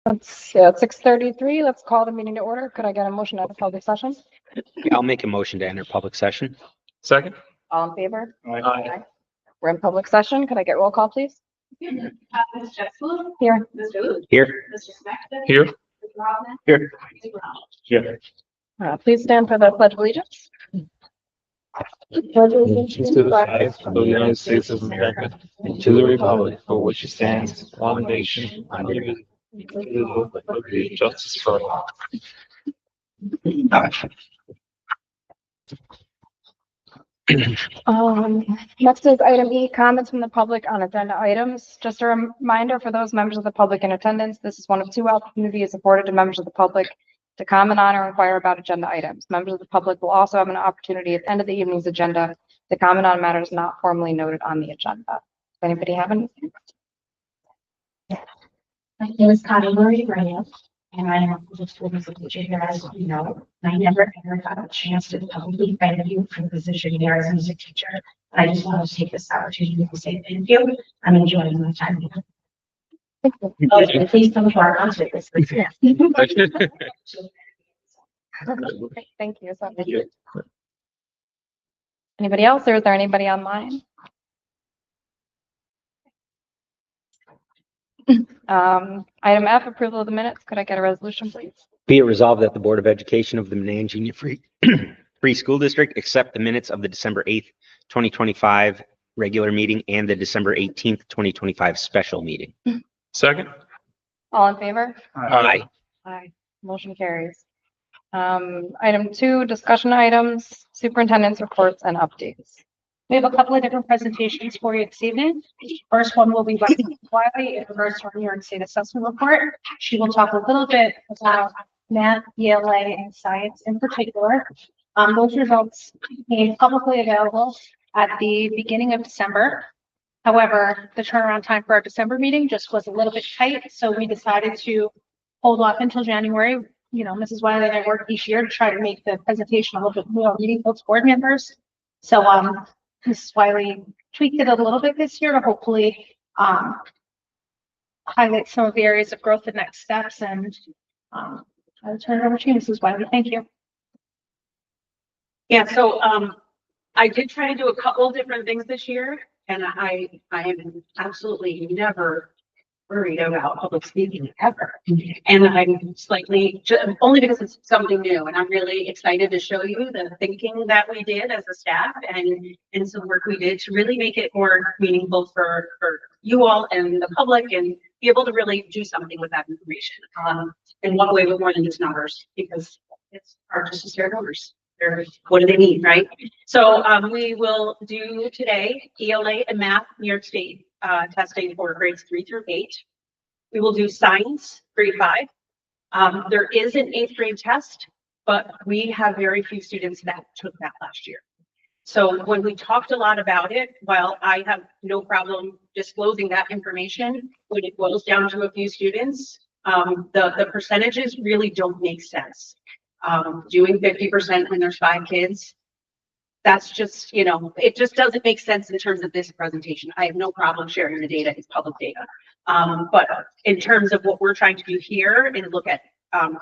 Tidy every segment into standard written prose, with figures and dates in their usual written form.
Let's see, at 6:33, let's call the meeting to order. Could I get a motion out of public session? I'll make a motion to enter public session. Second. All in favor? Aye. We're in public session. Could I get roll call, please? Ms. Jessel? Here. Mr. Booth? Here. Mr. Smith? Here. Mr. Robin? Here. Mr. Brown? Here. Please stand for the pledge of allegiance. Pledge To the flag of the United States of America and to the republic for which it stands, one nation, under God, indivisible, with liberty and justice for all. Next is item E, comments from the public on agenda items. Just a reminder for those members of the public in attendance, this is one of two opportunities afforded to members of the public to comment on or inquire about agenda items. Members of the public will also have an opportunity at the end of the evening's agenda to comment on matters not formally noted on the agenda. Does anybody have anything? My name is Connie Marie Graham, and I am the school music teacher here, as you know. I never ever got a chance to publicly thank you for the position here as a music teacher. I just want to take this opportunity to say thank you. I'm enjoying my time here. Oh, and please come to our concert this weekend. Thank you. Anybody else, or is there anybody online? Item F, approval of the minutes. Could I get a resolution, please? Be it resolved that the Board of Education of the Manans Union Free School District accept the minutes of the December 8th, 2025 regular meeting and the December 18th, 2025 special meeting. Second. All in favor? Aye. Aye. Motion carries. Item 2, discussion items, superintendent's reports and updates. We have a couple of different presentations for you this evening. First one will be by Wiley in regards to our New York State Assessment Report. She will talk a little bit about math, ELA, and science in particular. Those results became publicly available at the beginning of December. However, the turnaround time for our December meeting just was a little bit tight, so we decided to hold off until January. You know, Mrs. Wiley and I work each year to try to make the presentation a little bit more meaningful to board members. So, Mrs. Wiley tweaked it a little bit this year to hopefully highlight some of the areas of growth and next steps. And I'll turn it over to you, Mrs. Wiley. Thank you. Yeah, so I did try to do a couple of different things this year, and I am absolutely never worried about public speaking ever. And I'm slightly, only because it's something new, and I'm really excited to show you the thinking that we did as a staff and some work we did to really make it more meaningful for you all and the public, and be able to really do something with that information. In one way with more than just numbers, because it's hard just to stare at numbers. What do they mean, right? So we will do today ELA and math, New York State testing for grades 3 through 8. We will do science, grade 5. There is an 8th grade test, but we have very few students that took that last year. So when we talked a lot about it, while I have no problem disclosing that information, when it boils down to a few students, the percentages really don't make sense. Doing 50% when there's 5 kids, that's just, you know, it just doesn't make sense in terms of this presentation. I have no problem sharing the data, it's public data. But in terms of what we're trying to do here and look at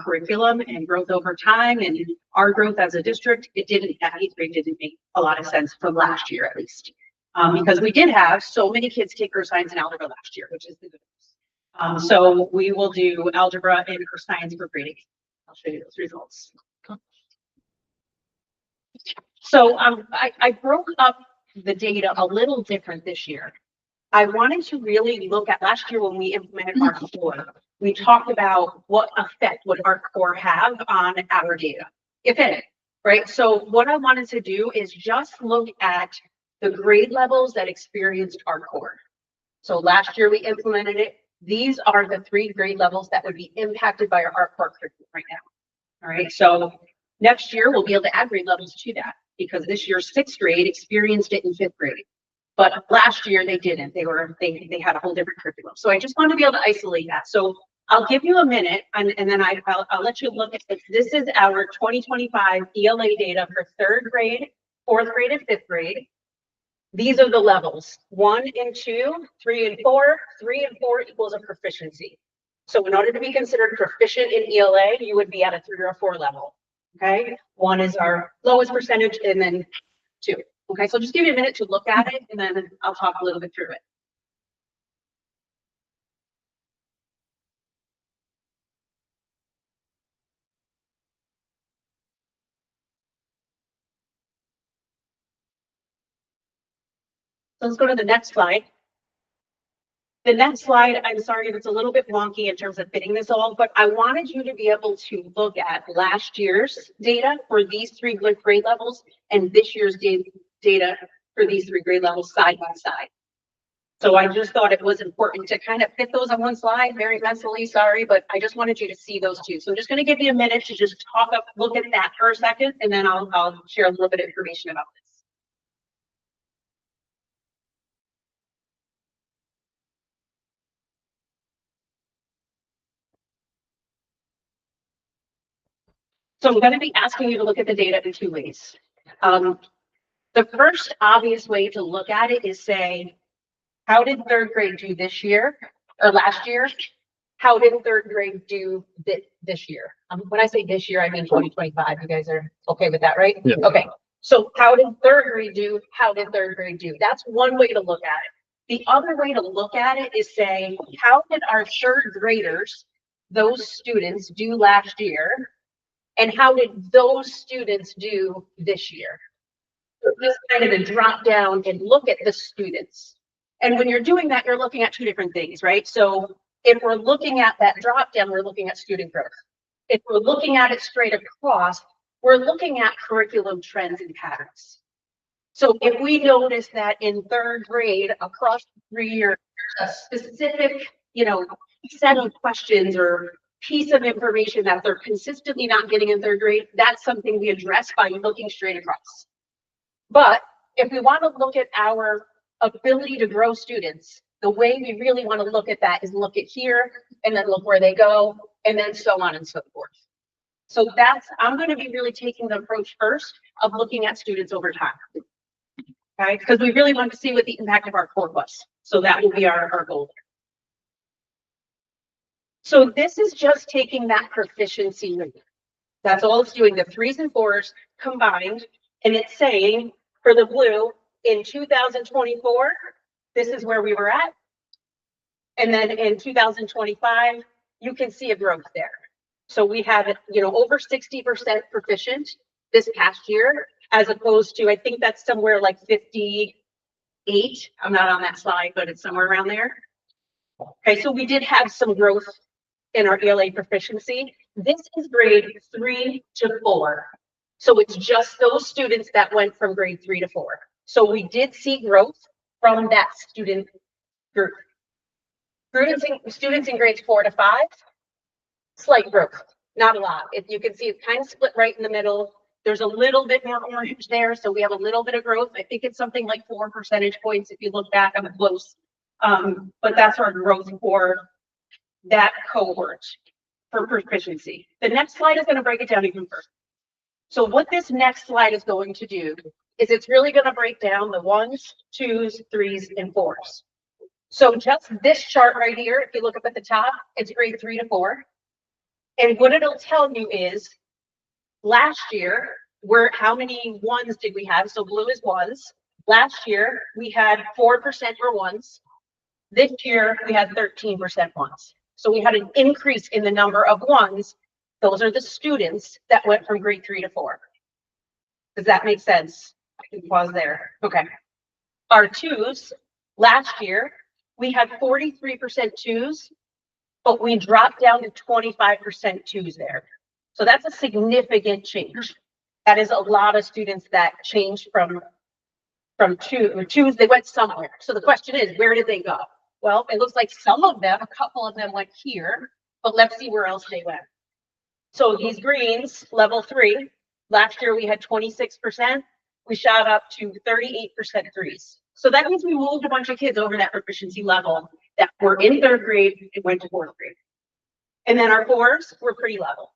curriculum and growth over time and our growth as a district, it didn't, that 8th grade didn't make a lot of sense from last year at least. Because we did have so many kids take earth science and algebra last year, which is the good news. So we will do algebra and earth science for grade 8. I'll show you those results. So I broke up the data a little different this year. I wanted to really look at last year when we implemented ARC core. We talked about what effect would ARC core have on our data, if any, right? So what I wanted to do is just look at the grade levels that experienced ARC core. So last year we implemented it. These are the 3 grade levels that would be impacted by our ARC core curriculum right now. All right, so next year we'll be able to add grade levels to that, because this year's 6th grade experienced it in 5th grade, but last year they didn't. They had a whole different curriculum. So I just wanted to be able to isolate that. So I'll give you a minute, and then I'll let you look at this. This is our 2025 ELA data for 3rd grade, 4th grade, and 5th grade. These are the levels: 1 and 2, 3 and 4. 3 and 4 equals a proficiency. So in order to be considered proficient in ELA, you would be at a 3 or a 4 level. Okay, 1 is our lowest percentage, and then 2. Okay, so just give you a minute to look at it, and then I'll talk a little bit through it. So let's go to the next slide. The next slide, I'm sorry if it's a little bit wonky in terms of fitting this all, but I wanted you to be able to look at last year's data for these 3 grade levels and this year's data for these 3 grade levels side by side. So I just thought it was important to kind of fit those on one slide, very messily, sorry, but I just wanted you to see those two. So I'm just going to give you a minute to just look at that for a second, and then I'll share a little bit of information about this. So I'm going to be asking you to look at the data in 2 ways. The first obvious way to look at it is say, how did 3rd grade do this year or last year? How did 3rd grade do this year? When I say this year, I mean 2025. You guys are okay with that, right? Yeah. Okay. So how did 3rd grade do? How did 3rd grade do? That's one way to look at it. The other way to look at it is saying, how did our 3rd graders, those students, do last year? And how did those students do this year? Just kind of a drop down and look at the students. And when you're doing that, you're looking at 2 different things, right? So if we're looking at that drop down, we're looking at student growth. If we're looking at it straight across, we're looking at curriculum trends and patterns. So if we notice that in 3rd grade across 3 years, a specific, set of questions or piece of information that they're consistently not getting in 3rd grade, that's something we address by looking straight across. But if we want to look at our ability to grow students, the way we really want to look at that is look at here and then look where they go and then so on and so forth. So I'm going to be really taking the approach first of looking at students over time. Okay, because we really want to see what the impact of our core was. So that will be our goal. So this is just taking that proficiency rate. That's all it's doing, the 3s and 4s combined. And it's saying for the blue in 2024, this is where we were at. And then in 2025, you can see a growth there. So we have, over 60% proficient this past year, as opposed to, I think that's somewhere like 58. I'm not on that slide, but it's somewhere around there. Okay, so we did have some growth in our ELA proficiency. This is grade 3 to 4. So it's just those students that went from grade 3 to 4. So we did see growth from that student group. Students in grades 4 to 5, slight growth, not a lot. If you can see, it's kind of split right in the middle. There's a little bit more orange there, so we have a little bit of growth. I think it's something like 4 percentage points if you look back. I'm close. But that's our growth for that cohort for proficiency. The next slide is going to break it down even further. So what this next slide is going to do is it's really going to break down the 1s, 2s, 3s, and 4s. So just this chart right here, if you look up at the top, it's grade 3 to 4. And what it'll tell you is last year, how many 1s did we have? So blue is 1s. Last year, we had 4% were 1s. This year, we had 13% 1s. So we had an increase in the number of 1s. Those are the students that went from grade 3 to 4. Does that make sense? I can pause there. Okay. Our 2s, last year, we had 43% 2s, but we dropped down to 25% 2s there. So that's a significant change. That is a lot of students that changed from 2s, they went somewhere. So the question is, where did they go? Well, it looks like a couple of them went here, but let's see where else they went. So these greens, level 3, last year we had 26%. We shot up to 38% 3s. So that means we moved a bunch of kids over that proficiency level that were in 3rd grade and went to 4th grade. And then our 4s were pretty level,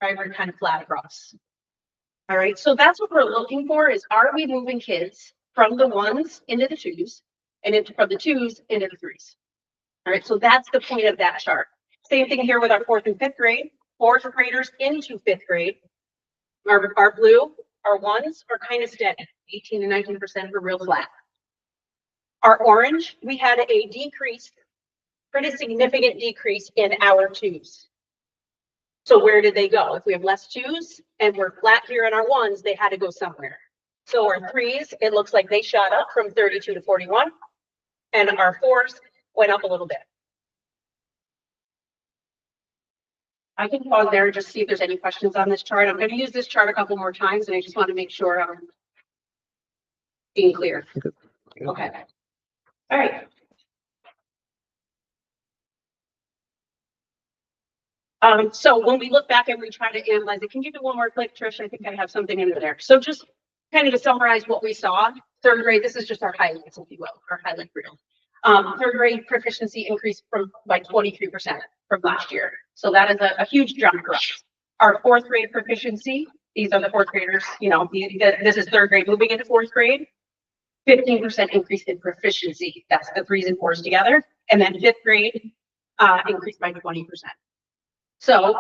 right? We're kind of flat across. All right, so that's what we're looking for is, are we moving kids from the 1s into the 2s and from the 2s into the 3s? All right, so that's the point of that chart. Same thing here with our fourth and fifth grade. Fourth graders into fifth grade. Our blue, our ones are kind of steady, 18 to 19% are real flat. Our orange, we had a decrease, pretty significant decrease in our twos. So where did they go? If we have less twos and we're flat here in our ones, they had to go somewhere. So our threes, it looks like they shot up from 32 to 41, and our fours went up a little bit. I can pause there and just see if there's any questions on this chart. I'm going to use this chart a couple more times, and I just want to make sure I'm being clear. Okay. All right. So when we look back and we try to analyze it, can you do one more click, Trish? I think I have something in there. So just kind of to summarize what we saw, third grade, this is just our highlights, if you will, our highlight reel. Third grade proficiency increased by 23% from last year. So that is a huge jump for us. Our fourth grade proficiency, these are the fourth graders, you know, this is third grade moving into fourth grade, 15% increase in proficiency. That's the threes and fours together. And then fifth grade increased by 20%. So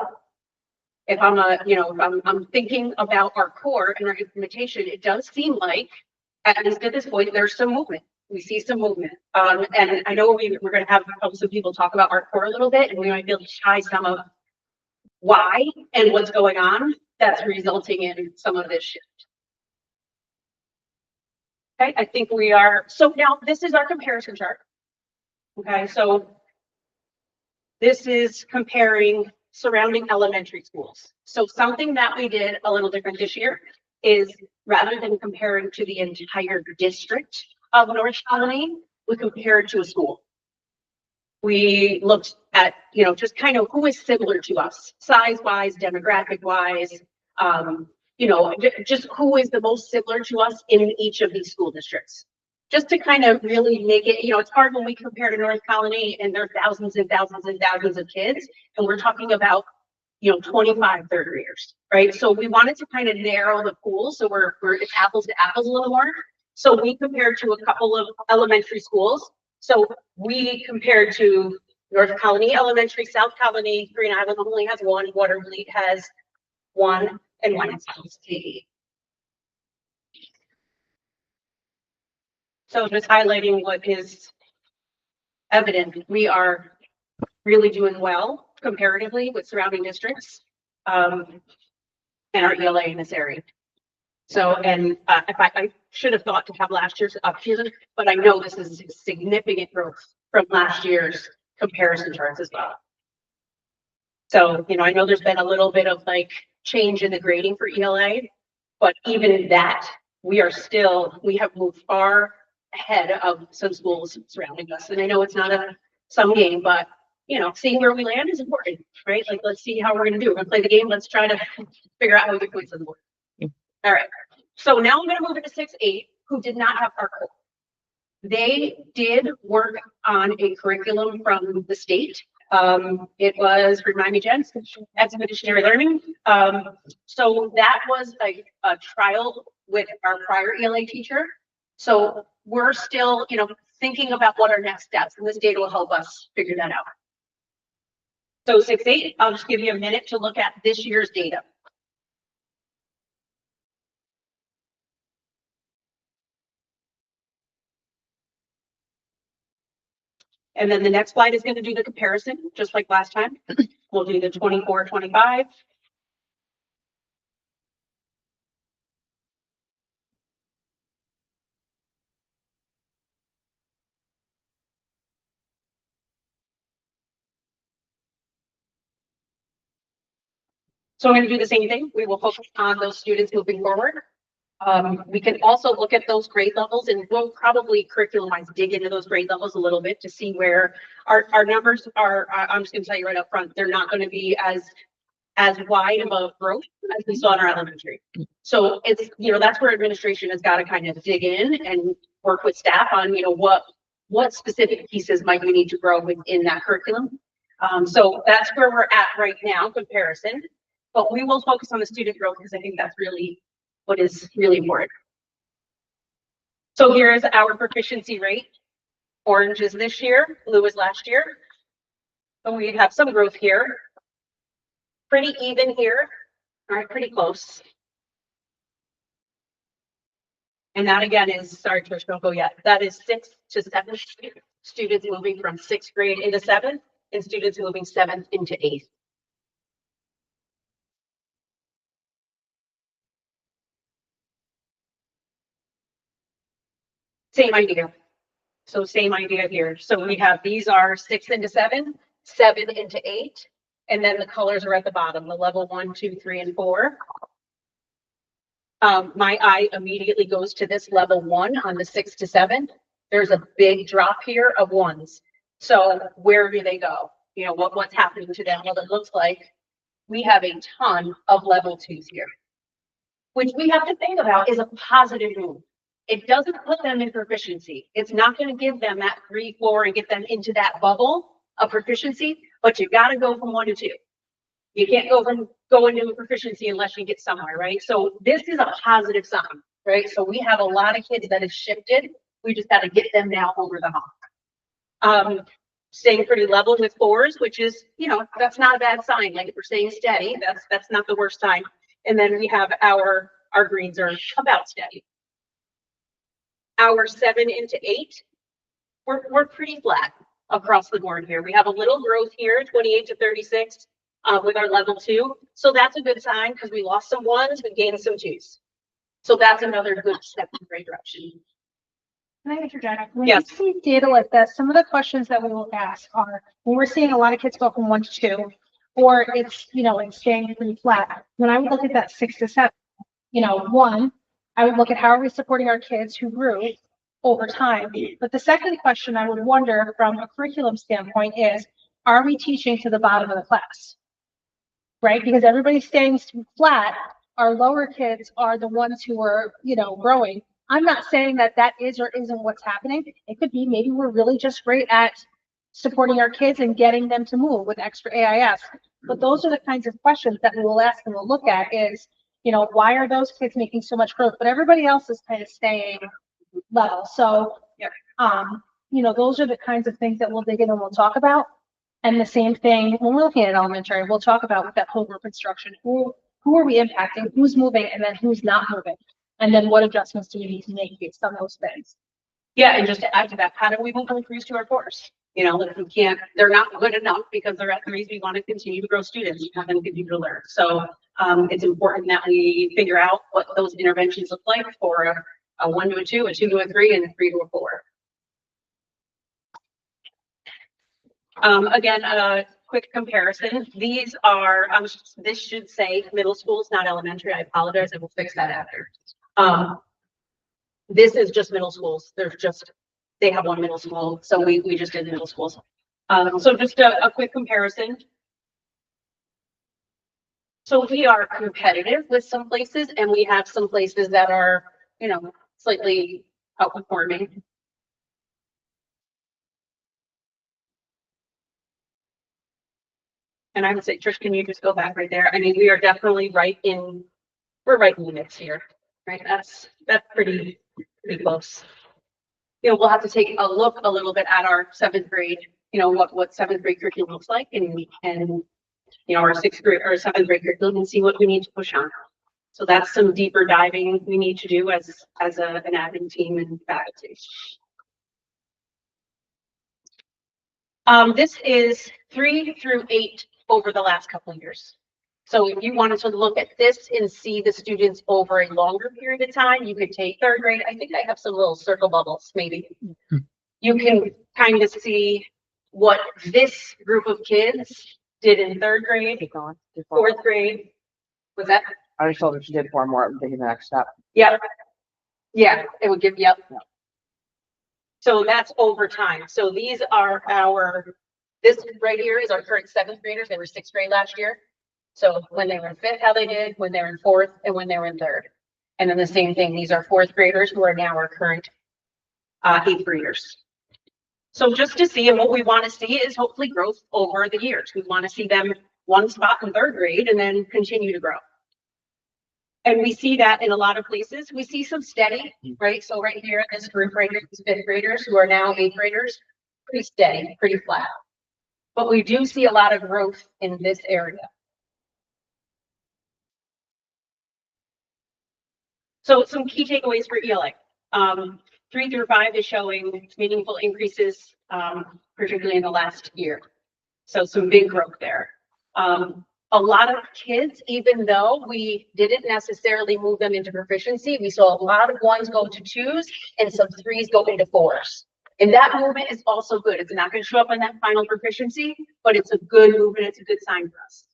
if I'm I'm thinking about our core and our implementation, it does seem like at least at this point, there's some movement. We see some movement. And I know we're going to have some people talk about our core a little bit, and we might be able to shy some of why and what's going on that's resulting in some of this shift. Okay, I think we are, so now this is our comparison chart. Okay, so this is comparing surrounding elementary schools. So something that we did a little different this year is rather than comparing to the entire district of North Colony, we compared to a school. We looked at, just kind of who is similar to us, size-wise, demographic-wise, just who is the most similar to us in each of these school districts. Just to kind of really make it, it's hard when we compare to North Colony and there are thousands and thousands and thousands of kids, and we're talking about, 25 third graders, right? So we wanted to kind of narrow the pool so it's apples to apples a little more. So we compared to a couple of elementary schools. So we compared to North Colony Elementary, South Colony, Green Island only has one, Watervliet has one, and one is KD. So just highlighting what is evident, we are really doing well comparatively with surrounding districts and our ELA in this area. So, and I should have thought to have last year's up here, but I know this is significant growth from last year's comparison charts as well. So, I know there's been a little bit of change in the grading for ELA, but even in that, we have moved far ahead of some schools surrounding us. And I know it's not a sum game, but seeing where we land is important, right? Let's see how we're going to do. We're going to play the game. Let's try to figure out how we get points on the board. All right. So now I'm going to move into 6-8, who did not have our core. They did work on a curriculum from the state. It was, remind me, Jen, expeditionary learning. So that was a trial with our prior ELA teacher. So we're still, thinking about what our next steps, and this data will help us figure that out. So 6-8, I'll just give you a minute to look at this year's data. And then the next slide is going to do the comparison, just like last time. We'll do the 24-25. So I'm going to do the same thing. We will focus on those students moving forward. We can also look at those grade levels, and we'll probably curriculum-wise dig into those grade levels a little bit to see where our numbers are. I'm just going to tell you right up front, they're not going to be as wide above growth as we saw in our elementary. So it's, that's where administration has got to kind of dig in and work with staff on, what specific pieces might we need to grow within that curriculum. So that's where we're at right now, comparison. But we will focus on the student growth because I think that's really what is really important. So here's our proficiency rate. Orange is this year, blue is last year. So we have some growth here. Pretty even here. All right, pretty close. And that again is, sorry, Trish, don't go yet. That is 6 to 7 students moving from 6th grade into 7th and students moving 7th into 8th. Same idea. So same idea here. So we have, these are 6 into 7, 7 into 8, and then the colors are at the bottom, the level 1, 2, 3, and 4. My eye immediately goes to this level 1 on the 6 to 7. There's a big drop here of 1s. So where do they go? You know, what's happening to them? Well, it looks like we have a ton of level 2s here, which we have to think about is a positive move. It doesn't put them in proficiency. It's not going to give them that 3, 4 and get them into that bubble of proficiency, but you got to go from 1 to 2. You can't go into a proficiency unless you get somewhere, right? So this is a positive sign, right? So we have a lot of kids that have shifted. We just got to get them now over the hump. Staying pretty level with 4s, which is, you know, that's not a bad sign. Like if we're staying steady, that's not the worst sign. And then we have our greens are about steady. Our 7 into 8, we're pretty flat across the board here. We have a little growth here, 28 to 36. With our level 2. So that's a good sign because we lost some 1s, we gained some 2s. So that's another good step in the right direction. Can I interject? When Yes. you see data like this, some of the questions that we will ask are, when we're seeing a lot of kids go from 1 to 2, or it's, you know, it's staying pretty flat. When I would look at that 6 to 7, you know, 1, I would look at how are we supporting our kids who grew over time. But the second question I would wonder from a curriculum standpoint is, are we teaching to the bottom of the class? Right? Because everybody's staying flat. Our lower kids are the ones who are, you know, growing. I'm not saying that that is or isn't what's happening. It could be maybe we're really just great at supporting our kids and getting them to move with extra AIS. But those are the kinds of questions that we will ask and we'll look at is, you know, why are those kids making so much growth, but everybody else is kind of staying level. So, you know, those are the kinds of things that we'll dig in and we'll talk about. And the same thing, when we're looking at elementary, we'll talk about with that whole group instruction, who are we impacting, who's moving, and then who's not moving? And then what adjustments do we need to make based on those things? Yeah, and just to add to that, how do we move from 3s to our 4s? You know, if we can't, they're not good enough because they're at 3s, we want to continue to grow students, we want them to continue to learn. So it's important that we figure out what those interventions look like for a 1 to a 2, a 2 to a 3, and a 3 to a 4. Again, a quick comparison. These are, this should say middle schools, not elementary. I apologize. I will fix that after. This is just middle schools. They have 1 middle school. So we just did middle schools. So just a quick comparison. So we are competitive with some places and we have some places that are, you know, slightly outperforming. And I would say, Trish, can you just go back right there? I mean, we are definitely we're right in the mix here, right? That's pretty close. You know, we'll have to take a look a little bit at our 7th grade, you know, what 7th grade curriculum looks like and, you know, our 6th grade or 7th grade curriculum and see what we need to push on. So that's some deeper diving we need to do as an admin team and faculty. This is 3 through 8 over the last couple of years. So if you wanted to look at this and see the students over a longer period of time, you could take 3rd grade. I think I have some little circle bubbles, maybe. You can kind of see what this group of kids did in 3rd grade, 4th grade. Was that? I just told her she did 4 more, I'm taking the next step. Yeah. Yeah, it would give you up. So that's over time. So these are this right here is our current 7th graders. They were 6th grade last year. So when they were in 5th, how they did, when they were in 4th, and when they were in 3rd. And then the same thing, these are 4th graders who are now our current 8th graders. So just to see, and what we want to see is hopefully growth over the years. We want to see them 1 spot in 3rd grade and then continue to grow. And we see that in a lot of places. We see some steady, right? So right here, this group right here, these 5th graders who are now 8th graders, pretty steady, pretty flat. but we do see a lot of growth in this area. So some key takeaways for ELA. 3 through 5 is showing meaningful increases, particularly in the last year. So some big growth there. A lot of kids, even though we didn't necessarily move them into proficiency, we saw a lot of 1s go to 2s and some 3s go into 4s. And that movement is also good. It's not going to show up in that final proficiency, but it's a good movement. It's a good sign for us.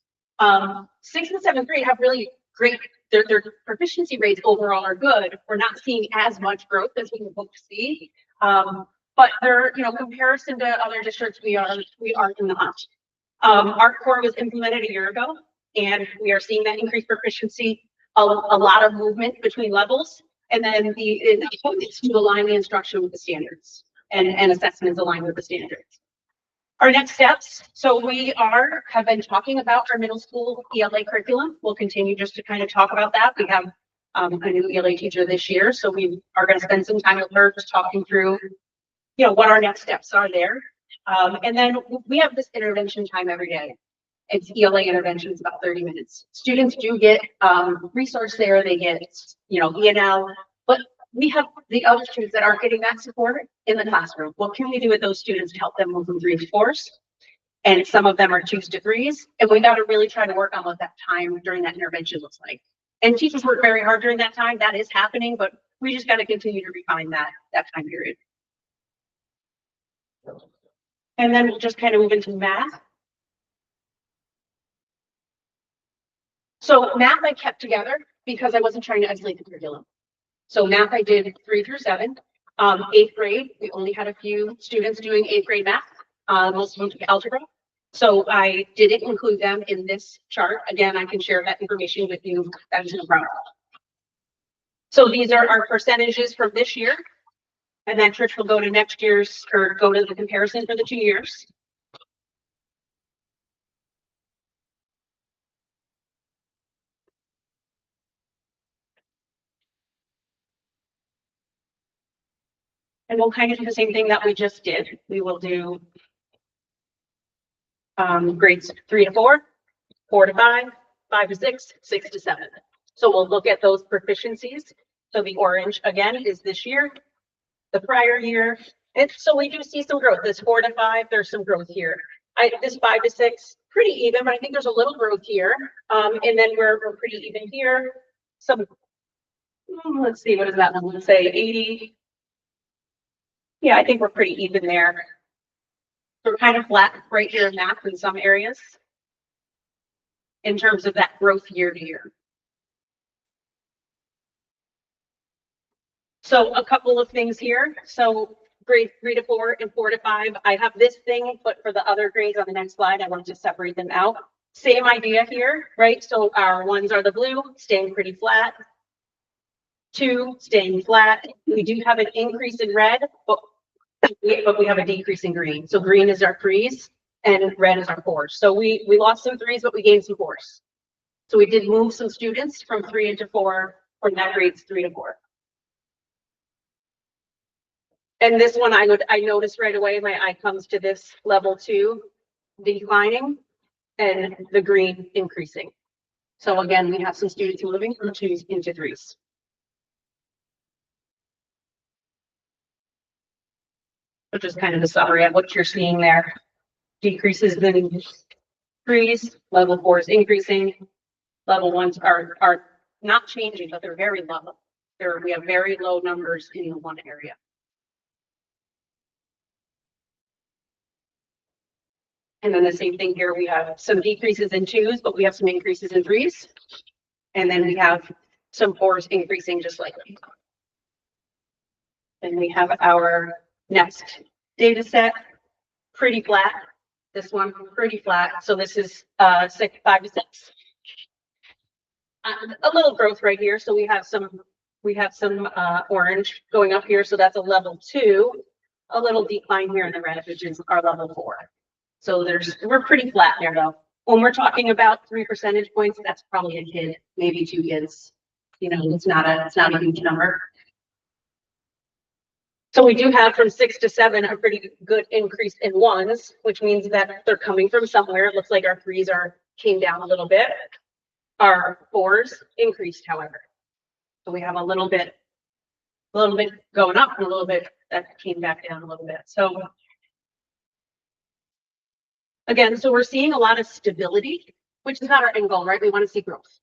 6th and 7th grade have really great, their proficiency rates overall are good. We're not seeing as much growth as we would hope to see. But they're, comparison to other districts, we are in the hunt. ArtCore was implemented a year ago, and we are seeing that increased proficiency, a lot of movement between levels, and then it's to align the instruction with the standards and assessments aligned with the standards. Our next steps. So we have been talking about our middle school ELA curriculum. We'll continue just to kind of talk about that. We have a new ELA teacher this year, so we are going to spend some time with her just talking through, what our next steps are there. And then we have this intervention time every day. It's ELA interventions, about 30 minutes. Students do get resource there. They get, ENL, but we have the other students that aren't getting that support in the classroom. What can we do with those students to help them move from 3s to 4s? And some of them are 2s to 3s. And we got to really try to work on what that time during that intervention looks like. And teachers work very hard during that time. That is happening, but we just got to continue to refine that time period. And then we'll just kind of move into math. So math I kept together because I wasn't trying to isolate the curriculum. So math I did 3 through 7. 8th grade, we only had a few students doing 8th grade math. Most of them took algebra. So I didn't include them in this chart. Again, I can share that information with you. That is no problem. So these are our percentages from this year. And then Trish will go to next year's, or go to the comparison for the 2 years. And we'll kind of do the same thing that we just did. We will do grades 3 to 4, 4 to 5, 5 to 6, 6 to 7. So we'll look at those proficiencies. So the orange again is this year, the prior year. And so we do see some growth. This 4 to 5, there's some growth here. This 5 to 6, pretty even, but I think there's a little growth here. And then we're pretty even here. Some, let's see, what is that? Let's say 80. Yeah, I think we're pretty even there. We're kind of flat right here in math in some areas in terms of that growth year to year. So a couple of things here. So grade 3 to 4 and 4 to 5, I have this thing, but for the other grades on the next slide, I want to separate them out. Same idea here, right? So our 1s are the blue, staying pretty flat. 2 staying flat. We do have an increase in red, but we have a decrease in green. So green is our 3s and red is our 4s. So we lost some 3s, but we gained some 4s. So we did move some students from 3 into 4 from that grades 3 to 4. And this one I noticed right away, my eye comes to this level 2 declining and the green increasing. So again, we have some students moving from 2s into 3s. So just kind of the summary of what you're seeing there. Decreases in 3s, level 4s increasing, level 1s are not changing, but they're very low. We have very low numbers in the one area. And then the same thing here, we have some decreases in 2s, but we have some increases in 3s. And then we have some 4s increasing just slightly. And we have our next data set, pretty flat. This one pretty flat. So this is 5 to 6. A little growth right here. So we have some orange going up here. So that's a level 2. A little decline here in the red, which is our level 4. So we're pretty flat there though. When we're talking about 3 percentage points, that's probably a kid, maybe 2 kids. It's not a huge number. So we do have from 6 to 7 a pretty good increase in ones, which means that they're coming from somewhere. It looks like our 3s came down a little bit. Our 4s increased, however. So we have a little bit going up and a little bit that came back down a little bit. So again, so we're seeing a lot of stability, which is not our end goal, right? We want to see growth.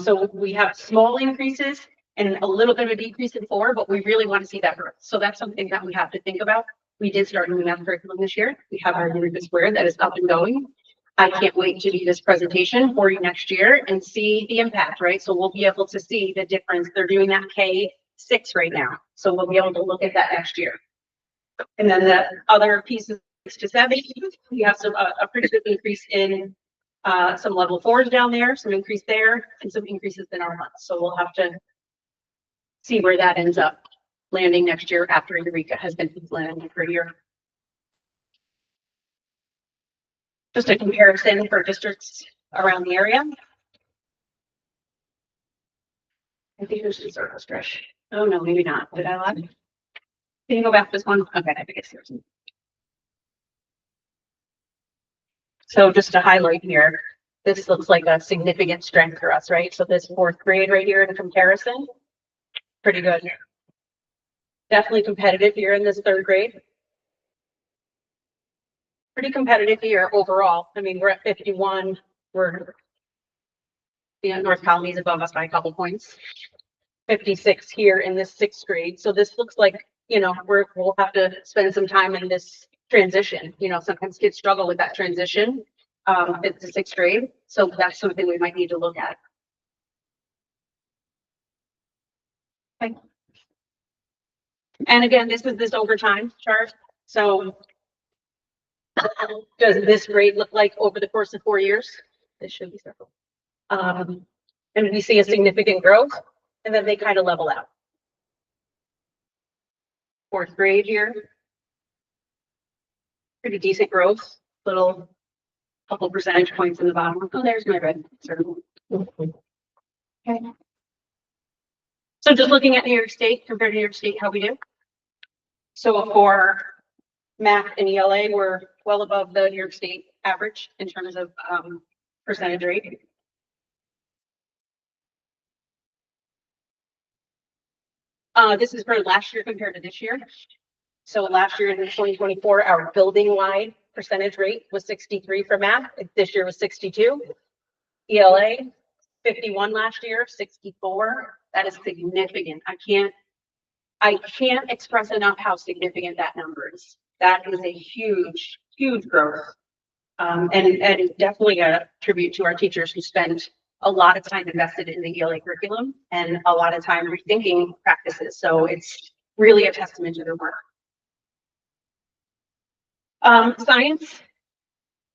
So we have small increases and a little bit of a decrease in 4, but we really want to see that growth. So that's something that we have to think about. We did start a new math curriculum this year. We have our Eureka Squared that is up and going. I can't wait to do this presentation for you next year and see the impact, right? So we'll be able to see the difference. They're doing that K6 right now. So we'll be able to look at that next year. And then the other pieces 6 to 7, we have a pretty good increase in some level 4s down there, some increase there, and some increases in our months. So we'll have to see where that ends up landing next year after Eureka has been implemented for a year. Just a comparison for districts around the area. I think this is our stretch. Oh no, maybe not. Did I lie? Can you go back to this one? Okay, I think it's yours. So just to highlight here, this looks like a significant strength for us, right? So this 4th grade right here in comparison, pretty good. Definitely competitive here in this 3rd grade. Pretty competitive here overall. I mean, we're at 51. North Colony's above us by a couple points. 56 here in this 6th grade. So this looks like, we'll have to spend some time in this transition. Sometimes kids struggle with that transition at the 6th grade. So that's something we might need to look at. Okay. And again, this is this overtime chart. So does this grade look like over the course of 4 years? This should be several. And we see a significant growth, and then they kind of level out. 4th grade here. Pretty decent growth, little couple percentage points in the bottom. Oh, there's my red circle. Okay. So just looking at New York State compared to New York State, how we do. So for math and ELA, we're well above the New York State average in terms of percentage rate. This is for last year compared to this year. So last year in 2024, our building-wide percentage rate was 63 for math. This year was 62. ELA, 51 last year, 64. That is significant. I can't express enough how significant that number is. That is a huge, huge growth. And definitely a tribute to our teachers who spend a lot of time invested in the ELA curriculum and a lot of time rethinking practices. So it's really a testament to their work. Science,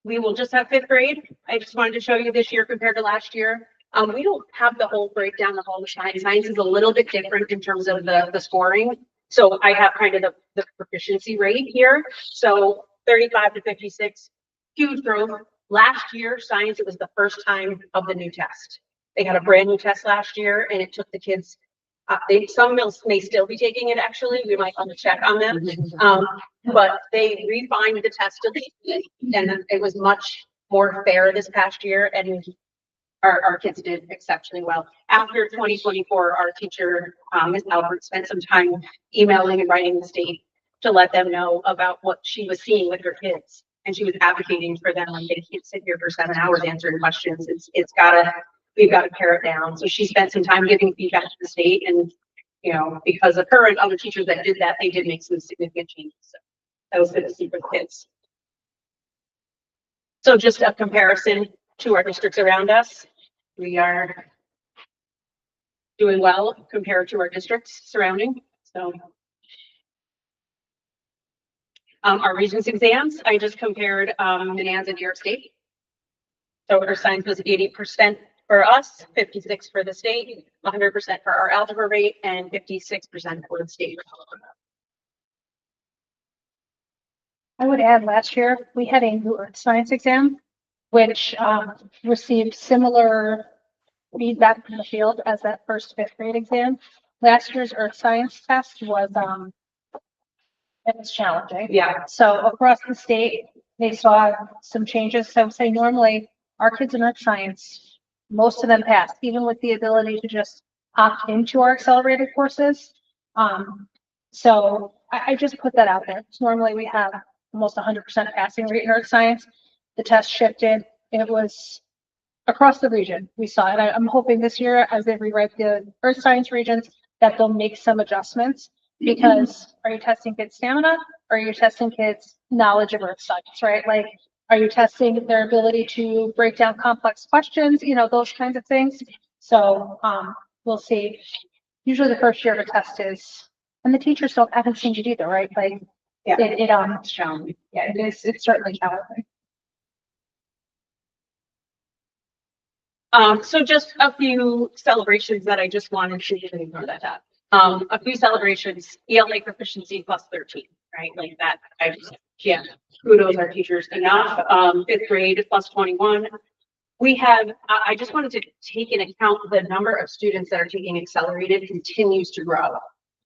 we will just have 5th grade. I just wanted to show you this year compared to last year. We don't have the whole breakdown of all the science. Science is a little bit different in terms of the scoring. So I have kind of the proficiency rate here. So 35 to 56, huge growth. Last year, science, it was the first time of the new test. They had a brand new test last year, and it took the kids, some may still be taking it actually. We might want to check on them. But they refined the test a little, and it was much more fair this past year, and our kids did exceptionally well. After 2024, our teacher, Ms. Albert, spent some time emailing and writing the state to let them know about what she was seeing with her kids. And she was advocating for them, like, they can't sit here for 7 hours answering questions. We've got to pare it down. So she spent some time giving feedback to the state, and because of her and other teachers that did that, they did make some significant changes. So that was good to see for the kids. So just a comparison to our districts around us. We are doing well compared to our districts surrounding. So our Regents exams, I just compared Manans and New York State. So our science was 80% for us, 56 for the state, 100% for our algebra rate, and 56% for the state. I would add last year, we had a new earth science exam, which received similar feedback from the field as that first 5th grade exam. Last year's earth science test was and it's challenging. Yeah. So across the state, they saw some changes. So say normally our kids in earth science, most of them passed, even with the ability to just opt into our accelerated courses. So I just put that out there. Normally we have almost 100% passing rate in earth science. The test shifted. It was across the region. We saw it. I'm hoping this year, as they rewrite the earth science regions, that they'll make some adjustments, because are you testing kids' stamina? Or are you testing kids' knowledge of earth science, right? Like, are you testing their ability to break down complex questions? You know, those kinds of things. So we'll see. Usually the first year of a test is, and the teachers haven't changed it either, right? Like, Yeah. it's challenging. yeah, it's certainly challenging. So just a few celebrations that I just wanted to ignore that. A few celebrations, ELA proficiency plus 13, right? Like that, I just can't kudos our teachers enough. Fifth grade plus 21. We have, I just wanted to take into account the number of students that are taking accelerated continues to grow.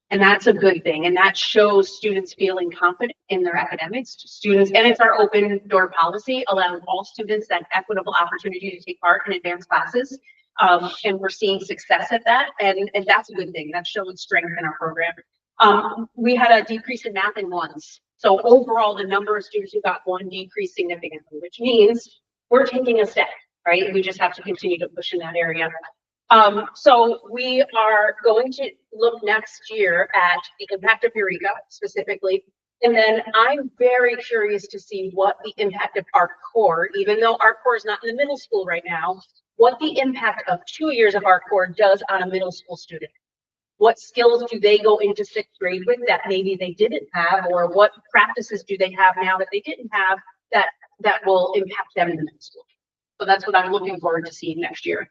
And that's a good thing. And that shows students feeling confident in their academics. Students, and it's our open door policy, allowing all students that equitable opportunity to take part in advanced classes. And we're seeing success at that. And that's a good thing. That's showing strength in our program. We had a decrease in math in ones. So overall, the number of students who got one decreased significantly, which means we're taking a step, right? We just have to continue to push in that area. So we are going to look next year at the impact of Eureka specifically. And then I'm very curious to see what the impact of our core, even though our core is not in the middle school right now, what the impact of 2 years of our core does on a middle school student. What skills do they go into sixth grade with that maybe they didn't have, or what practices do they have now that they didn't have that will impact them in the middle school. So that's what I'm looking forward to seeing next year.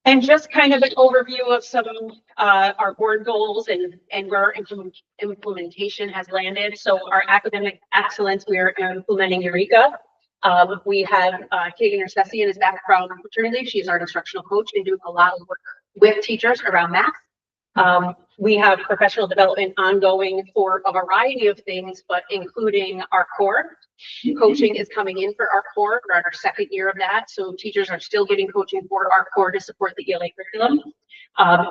And just kind of an overview of some our board goals and where our implementation has landed. So our academic excellence, we are implementing Eureka. We have Katie Nersessian is back from maternity leave. She is our instructional coach and doing a lot of work with teachers around math. We have professional development ongoing for a variety of things, but including our core. Coaching is coming in for our core. We're on our second year of that. So teachers are still getting coaching for our core to support the ELA curriculum.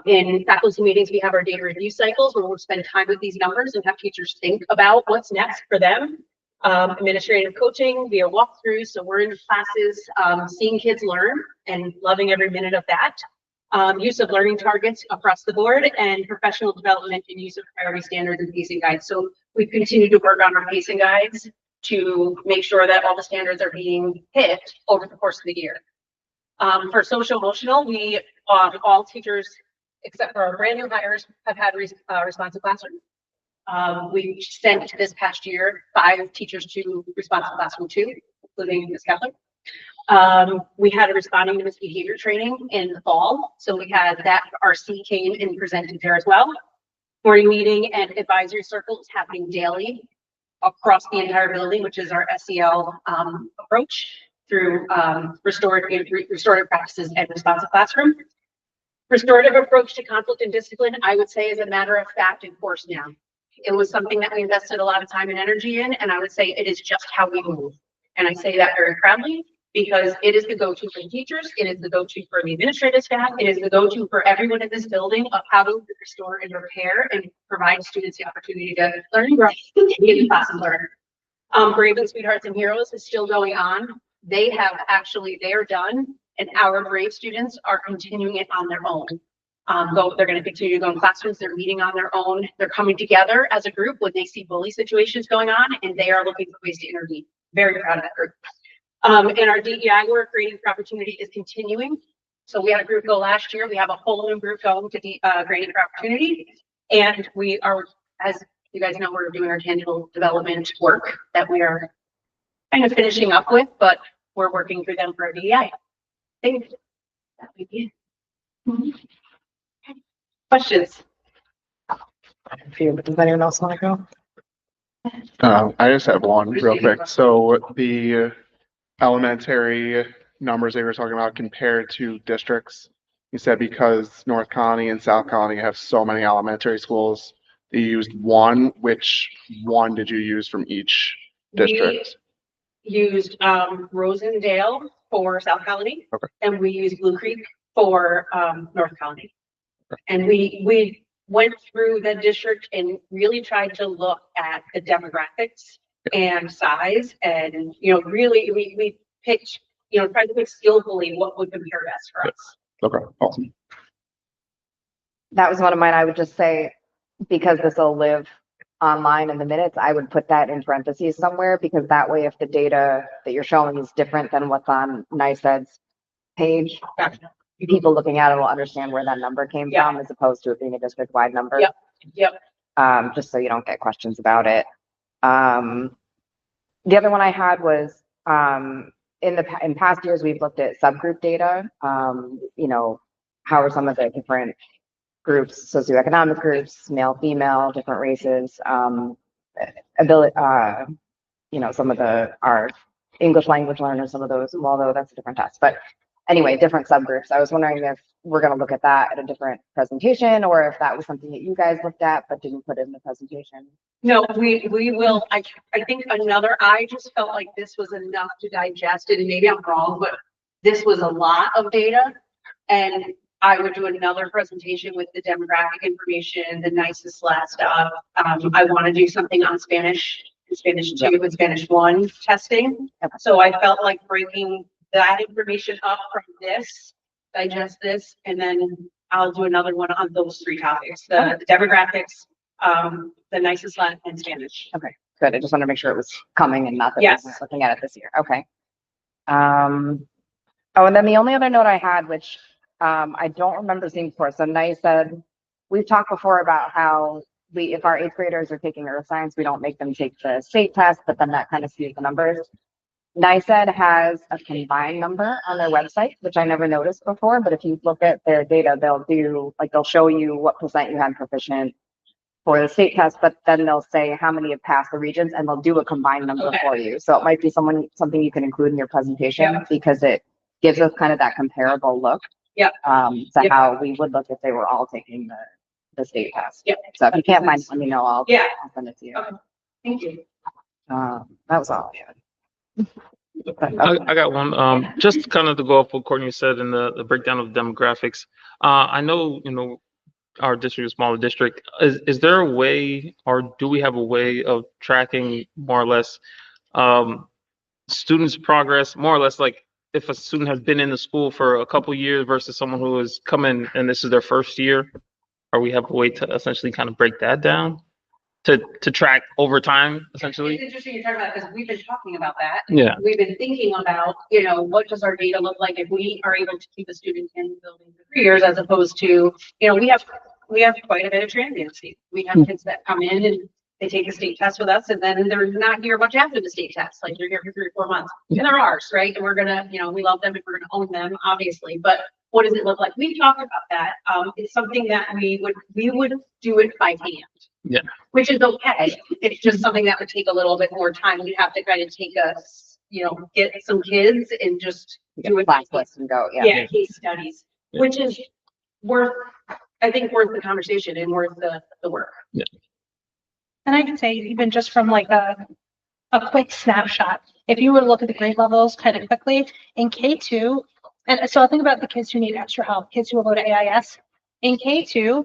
In faculty meetings, we have our data review cycles where we'll spend time with these numbers and have teachers think about what's next for them. Administrative coaching via walkthroughs. So we're in classes, seeing kids learn and loving every minute of that. Use of learning targets across the board, and professional development and use of priority standards and pacing guides. So we've continued to work on our pacing guides to make sure that all the standards are being hit over the course of the year. For social emotional, we all teachers except for our brand new hires have had responsive classroom. We sent this past year 5 teachers to responsive classroom 2, including Ms. Kepler. We had a responding to misbehavior training in the fall. So we had that RC came and presented there as well. Morning meeting and advisory circle is happening daily across the entire building, which is our SEL approach through restorative practices and responsive classroom. Restorative approach to conflict and discipline, I would say, is a matter of fact in course now. It was something that we invested a lot of time and energy in, and I would say it is just how we move. And I say that very proudly because it is the go-to for the teachers, it is the go-to for the administrative staff, it is the go-to for everyone in this building of how to restore and repair and provide students the opportunity to learn and grow and get the class and learn. Brave and Sweethearts and Heroes is still going on. They are done, and our Brave students are continuing it on their own. They're going to continue to go in classrooms. They're meeting on their own. They're coming together as a group when they see bully situations going on, and they are looking for ways to intervene. Very proud of that group. And our DEI work, Grading for Opportunity, is continuing. So we had a group go last year. We have a whole new group going to Grading for Opportunity. And we are, as you guys know, we're doing our tangible development work that we are kind of finishing up with, but we're working through them for our DEI. Thank you. That would be it. Questions? Does anyone else want to go? I just have one real quick. So the elementary numbers they were talking about compared to districts, you said because North Colony and South Colony have so many elementary schools, You used one. Which one did you use from each district? We used Rosendale for South Colony. Okay. And we used Blue Creek for North Colony. And we went through the district and really tried to look at the demographics and size, and really we picked, tried to pick skillfully what would compare best for us. Okay, awesome. That was one of mine. I would just say, because this will live online in the minutes, I would put that in parentheses somewhere, because that way, if the data that you're showing is different than what's on NICEAD's page, Gotcha. people looking at it will understand where that number came Yeah. from, as opposed to it being a district-wide number. Yep. Just so you don't get questions about it. The other one I had was, in past years, we've looked at subgroup data. How are some of the different groups, socioeconomic groups, male, female, different races, ability, some of our English language learners, some of those, although that's a different test, but anyway, different subgroups. I was wondering if we're going to look at that at a different presentation, or if that was something that you guys looked at but didn't put in the presentation. No, we will. I think I just felt like this was enough to digest it, and maybe I'm wrong, but this was a lot of data, and I would do another presentation with the demographic information, the nicest last stuff. I want to do something on Spanish, Spanish 2 and Spanish 1 testing. So I felt like breaking that information up from this, digest this, and then I'll do another one on those 3 topics: the demographics, the nicest Latin, and Spanish. Okay, good. I just wanted to make sure it was coming and not that Yes. we were looking at it this year. Okay. And then the only other note I had, which I don't remember seeing before. So NICE said, we've talked before about how if our 8th graders are taking earth science, we don't make them take the state test, but then that kind of skews the numbers. NICEAD has a combined number on their website, which I never noticed before, but if you look at their data, they'll show you what percent you had proficient for the state test, but then they'll say how many have passed the regions, and they'll do a combined number for you. So it might be something you can include in your presentation, because it gives us kind of that comparable look. To how we would look if they were all taking the state test. So if you can't find it, let me know. I'll send it to you. Okay. Thank you. That was all I had. I got one. Just kind of to go off what Courtney said in the breakdown of demographics. I know, our district is a smaller district. Is there a way, or do we have a way of tracking more or less students' progress, more or less, like if a student has been in the school for a couple years versus someone who has come in and this is their first year? Or we have a way to essentially kind of break that down to track over time, essentially? It's interesting you're talking about, because we've been talking about that. Yeah. We've been thinking about, what does our data look like if we are able to keep a student in the building for 3 years, as opposed to, we have quite a bit of transiency. We have kids that come in and they take a state test with us, and then they're not here much after the state test. Like, they're here for 3 or 4 months, and they're ours, right? And we're gonna, we love them and we're gonna own them, obviously. But what does it look like? We've talked about that. It's something that we would do it by hand. Yeah. Which is okay. It's just something that would take a little bit more time. We'd have to kind of take get some kids and just do a class list and go. yeah, case studies, which is worth the conversation and worth the work. Yeah. And I can say, even just from like a quick snapshot, if you were to look at the grade levels kind of quickly in K2, and so I'll think about the kids who need extra help, kids who will go to AIS. In K2,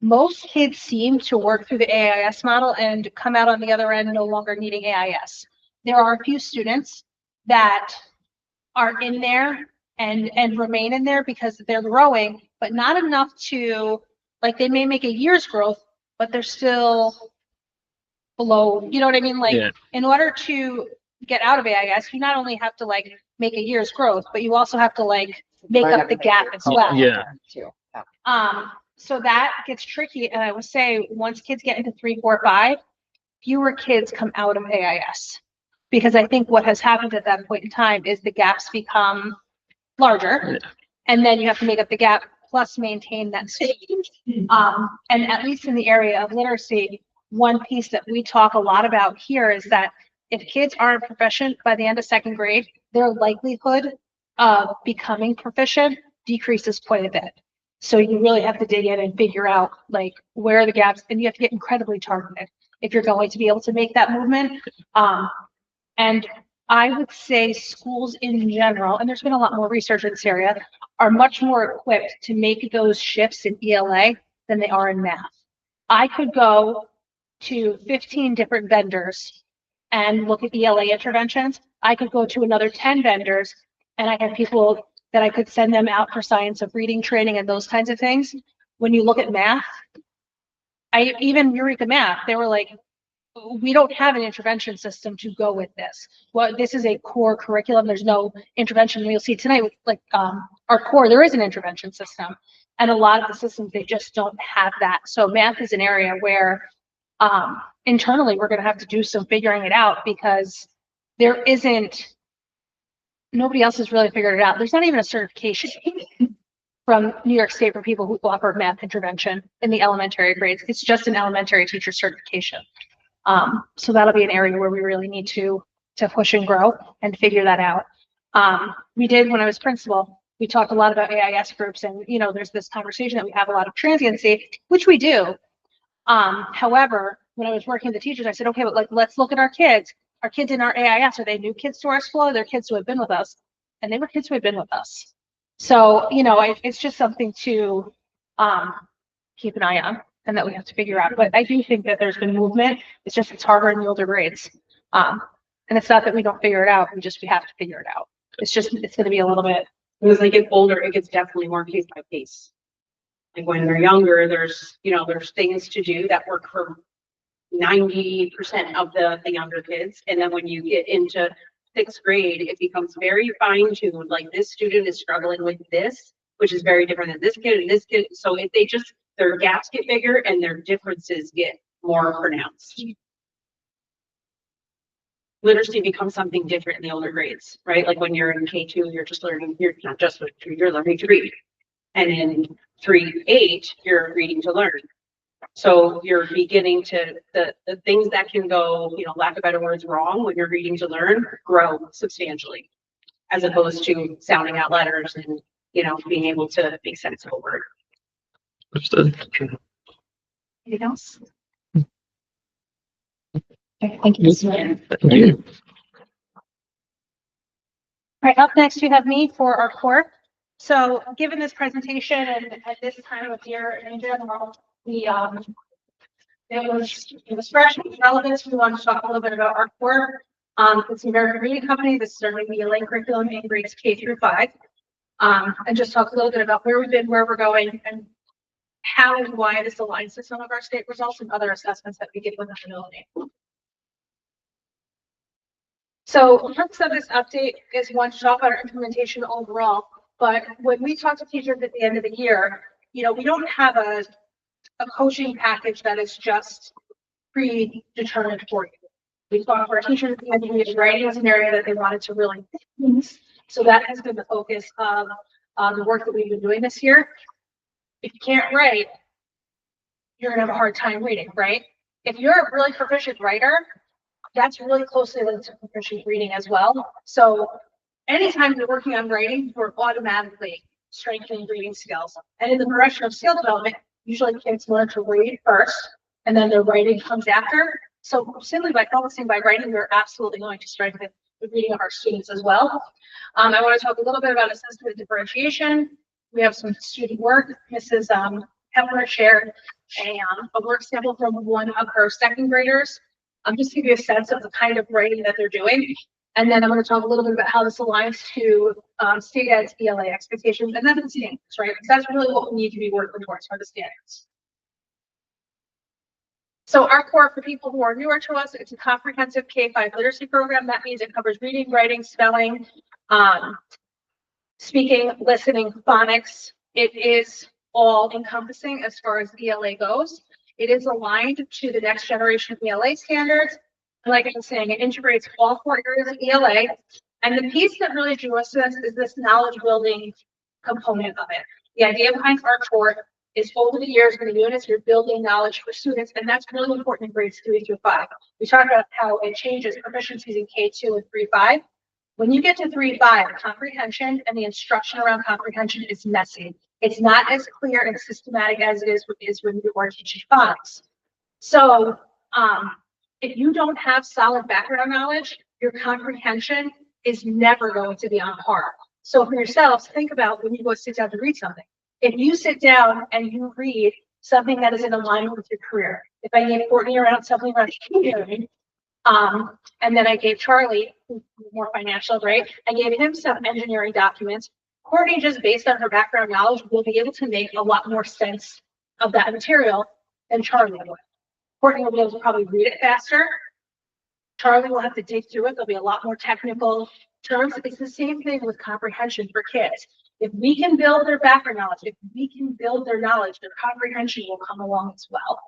most kids seem to work through the AIS model and come out on the other end no longer needing AIS. There are a few students that are in there and remain in there because they're growing, but not enough to, like, they may make a year's growth, but they're still below, you know what I mean? Like, in order to get out of AIS, you not only have to like make a year's growth, but you also have to like make up the gap as well. Yeah. So that gets tricky. And I would say once kids get into 3, 4, 5, fewer kids come out of AIS, because I think what has happened at that point in time is the gaps become larger, and then you have to make up the gap plus maintain that speed. And at least in the area of literacy, one piece that we talk a lot about here is that if kids aren't proficient by the end of 2nd grade, their likelihood of becoming proficient decreases quite a bit. So you really have to dig in and figure out like where are the gaps, and you have to get incredibly targeted if you're going to be able to make that movement. And I would say schools in general, and there's been a lot more research in this area, are much more equipped to make those shifts in ELA than they are in math. I could go to 15 different vendors and look at ELA interventions. I could go to another 10 vendors and I have people that I could send them out for science of reading training and those kinds of things. When you look at math, even Eureka Math, they were like, we don't have an intervention system to go with this. Well, this is a core curriculum. There's no intervention. And you'll see tonight, like our core, there is an intervention system. And a lot of the systems, they just don't have that. So math is an area where internally, we're going to have to do some figuring it out because there isn't, nobody else has really figured it out. There's not even a certification from New York State for people who offer math intervention in the elementary grades. It's just an elementary teacher certification. So that'll be an area where we really need to push and grow and figure that out. We did, when I was principal, we talked a lot about AIS groups, and you know, there's this conversation that we have a lot of transiency, which we do. However, when I was working with the teachers, I said, okay, but like, let's look at our kids. Our kids in our AIS, are they new kids to our school? Or they're kids who have been with us? And they were kids who had been with us. So, you know, it's just something to keep an eye on and that we have to figure out. But I do think that there's been movement. It's just, it's harder in the older grades. And it's not that we don't figure it out. We have to figure it out. It's just, it's going to be a little bit. As they get older, it gets definitely more case by case. Like when they're younger, there's things to do that work for 90% of the younger kids. And then when you get into 6th grade, it becomes very fine tuned. Like this student is struggling with this, which is very different than this kid and this kid. So if they just, their gaps get bigger and their differences get more pronounced. Literacy becomes something different in the older grades, right? Like when you're in K2, you're just learning, you're not just you're learning to read. And in 3-8, you're reading to learn. So you're beginning to, the things that can go, you know, lack of better words, wrong when you're reading to learn, grow substantially, as opposed to sounding out letters and, you know, being able to make sense of a word. Understood. Anything else? Okay, thank you. Thank you. All right, up next, you have me for our core. So given this presentation and at this time of year in general, it was fresh and relevant. We wanted to talk a little bit about our core. It's the American Reading Company. This is our new ELA curriculum in grades K-5. And just talk a little bit about where we've been, where we're going, and how and why this aligns to some of our state results and other assessments that we give with ability. So the purpose of this update is one to talk about our implementation overall. But when we talk to teachers at the end of the year, you know, we don't have a coaching package that is just predetermined for you. We talk to our teachers at the end of the year, writing is an area that they wanted to really use. So that has been the focus of the work that we've been doing this year. If you can't write, you're gonna have a hard time reading, right? If you're a really proficient writer, that's really closely linked to proficient reading as well. So anytime you're working on writing, we're automatically strengthening reading skills. And in the progression of skill development, usually kids learn to read first, and then their writing comes after. So simply by focusing by writing, we're absolutely going to strengthen the reading of our students as well. I want to talk a little bit about assessment and differentiation. We have some student work. Mrs. Hepler shared a work sample from one of her 2nd graders. Just to give you a sense of the kind of writing that they're doing. And then I'm going to talk a little bit about how this aligns to state ed's ELA expectations and then the standards, right? Because that's really what we need to be working towards for the standards. So our core, for people who are newer to us, it's a comprehensive K-5 literacy program. That means it covers reading, writing, spelling, speaking, listening, phonics. It is all encompassing as far as ELA goes. It is aligned to the next generation ELA standards. Like I was saying, it integrates all 4 areas of ELA. And the piece that really drew us to this is this knowledge building component of it. The idea behind our core is over the years in the units, you're building knowledge for students, and that's really important in grades 3 through 5. We talked about how it changes proficiencies in K2 and 3-5. When you get to 3-5, comprehension and the instruction around comprehension is messy. It's not as clear and systematic as it is when you are teaching phonics. So, if you don't have solid background knowledge, your comprehension is never going to be on par. So for yourselves, think about when you go sit down to read something. If you sit down and you read something that is in alignment with your career, if I gave Courtney around something around engineering, and then I gave Charlie, who's more financial, right? I gave him some engineering documents. Courtney, just based on her background knowledge, will be able to make a lot more sense of that material than Charlie would. Courtney will be able to probably read it faster. Charlie will have to dig through it. There'll be a lot more technical terms. It's the same thing with comprehension for kids. If we can build their background knowledge, if we can build their knowledge, their comprehension will come along as well.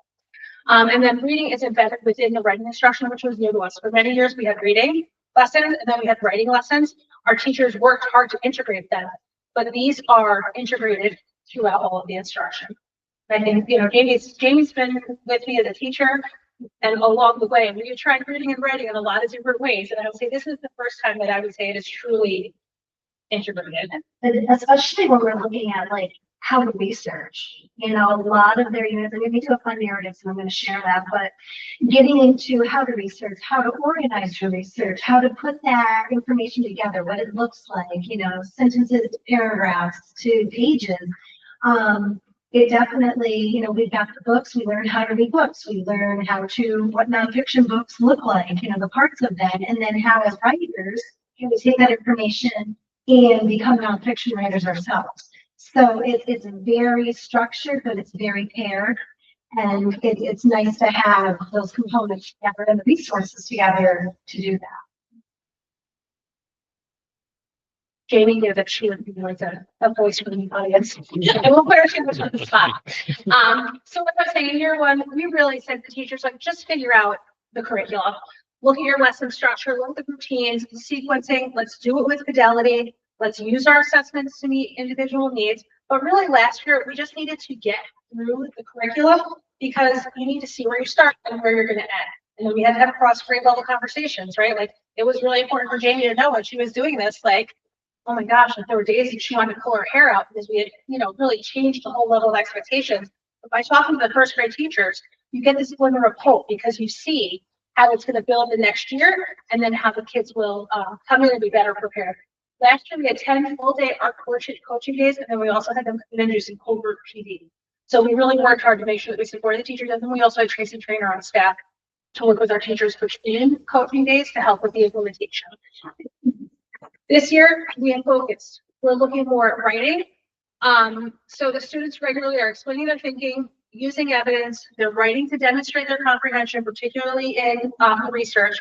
And then reading is embedded within the writing instruction, which was new to us. For many years, we had reading lessons and then we had writing lessons. Our teachers worked hard to integrate them, but these are integrated throughout all of the instruction. I think, you know, Jamie's been with me as a teacher, and along the way, we tried reading and writing in a lot of different ways. And I would say this is the first time that I would say it is truly integrated. And especially when we're looking at like how to research, you know, a lot of their units, I'm going to do a fun narrative, so I'm going to share that, but getting into how to research, how to organize your research, how to put that information together, what it looks like, you know, sentences to paragraphs to pages. It definitely, you know, we've got the books, we learn how to read books, we learn how to, what nonfiction books look like, you know, the parts of them, and then how as writers, can we take that information and become nonfiction writers ourselves. So it's very structured, but it's very paired, and it's nice to have those components together and the resources together to do that. Jamie knew that she would be like a voice for the audience. I won't put her too much on the spot. So what I was saying in year one, we really said to teachers, like, just figure out the curriculum. Look at your lesson structure, look at the routines, the sequencing. Let's do it with fidelity. Let's use our assessments to meet individual needs. But really last year, we just needed to get through the curriculum because you need to see where you start and where you're going to end. And then we had to have cross grade level conversations, right? Like, it was really important for Jamie to know when she was doing this, like, oh my gosh, if there were days that she wanted to pull her hair out because we had, you know, really changed the whole level of expectations. But by talking to the first grade teachers, you get this glimmer of hope because you see how it's going to build the next year and then how the kids will come in and be better prepared. Last year, we had 10 full-day art coaching days, and then we also had them come in and do some covert PD. So we really worked hard to make sure that we supported the teachers, and then we also had Tracy Trainer on staff to work with our teachers between coaching days to help with the implementation. This year, we have focused. We're looking more at writing. So the students regularly are explaining their thinking, using evidence, they're writing to demonstrate their comprehension, particularly in research.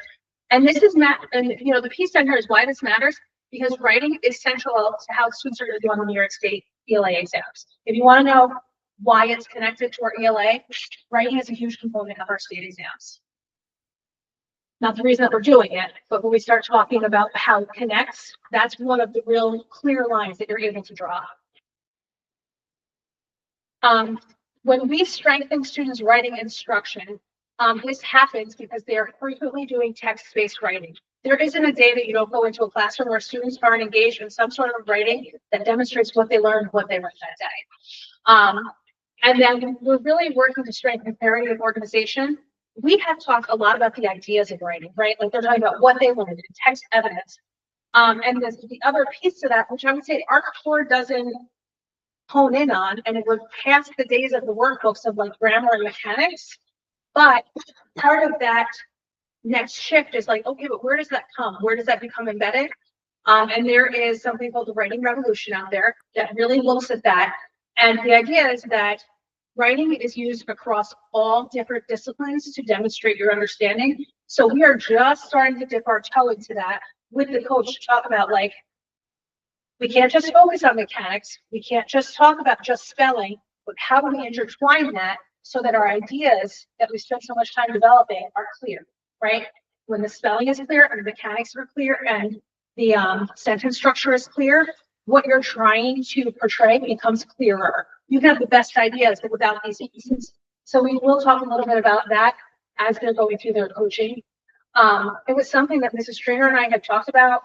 And this is and you know, the piece down here is why this matters, because writing is central to how students are going to do on the New York State ELA exams. If you want to know why it's connected to our ELA, writing is a huge component of our state exams. Not the reason that we're doing it, but when we start talking about how it connects, that's one of the real clear lines that you're able to draw. When we strengthen students' writing instruction, this happens because they are frequently doing text-based writing. There isn't a day that you don't go into a classroom where students aren't engaged in some sort of writing that demonstrates what they learned, what they read that day. And then we're really working to strengthen clarity of organization. We have talked a lot about the ideas of writing, right? Like they're talking about what they learned in text evidence. And the other piece to that, which I would say our core doesn't hone in on, and we're past the days of the workbooks of like grammar and mechanics. But part of that next shift is like, okay, but where does that come? Where does that become embedded? And there is something called the writing revolution out there that really looks at that. And the idea is that writing is used across all different disciplines to demonstrate your understanding. So we are just starting to dip our toe into that with the coach to talk about, like, we can't just focus on mechanics. We can't just talk about just spelling, but how do we intertwine that so that our ideas that we spend so much time developing are clear, right? When the spelling is clear and the mechanics are clear and the sentence structure is clear, what you're trying to portray becomes clearer. You can have the best ideas, but without these pieces. So we will talk a little bit about that as they're going through their coaching. It was something that Mrs. Stringer and I had talked about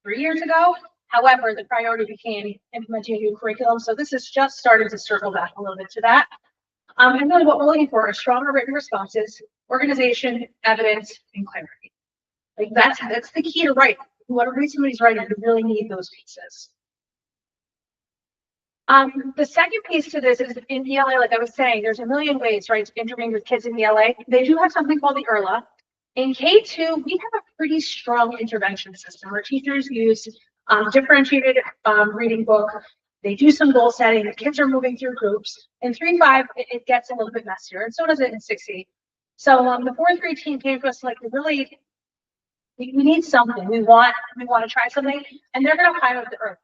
3 years ago, However, the priority became implementing a new curriculum. So this is just starting to circle back a little bit to that. And really what we're looking for are stronger written responses, organization, evidence, and clarity. Like that's the key to writing. If you want to read somebody's writing, you really need those pieces. The second piece to this is in ELA, like I was saying, there's a million ways, right, to intervene with kids in ELA. They do have something called the IRLA. In K2, we have a pretty strong intervention system where teachers use differentiated reading book. They do some goal setting. The kids are moving through groups. In 3-5, it gets a little bit messier, and so does it in 6-8. So the 4-3 team came to us like, we need something. We want to try something, and they're going to pilot the IRLA.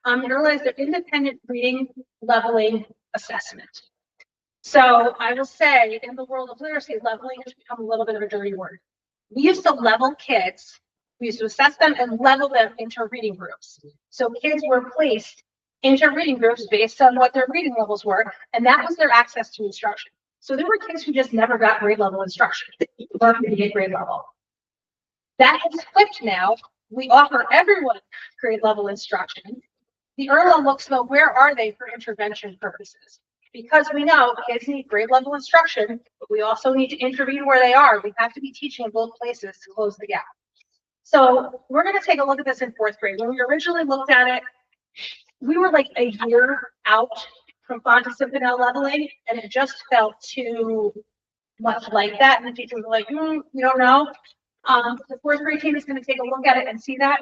IRLA is their independent reading leveling assessment. So I will say, in the world of literacy, leveling has become a little bit of a dirty word. We used to level kids. We used to assess them and level them into reading groups. So kids were placed into reading groups based on what their reading levels were, and that was their access to instruction. So there were kids who just never got grade level instruction, or get grade level. That has flipped now. We offer everyone grade level instruction. The IRLA looks about where are they for intervention purposes. Because we know kids need grade level instruction, but we also need to intervene where they are. We have to be teaching in both places to close the gap. So we're going to take a look at this in 4th grade. When we originally looked at it, we were like a year out from Fontys and Pinnell leveling, and it just felt too much like that. And the teachers were like, you don't know. The 4th grade team is going to take a look at it and see that,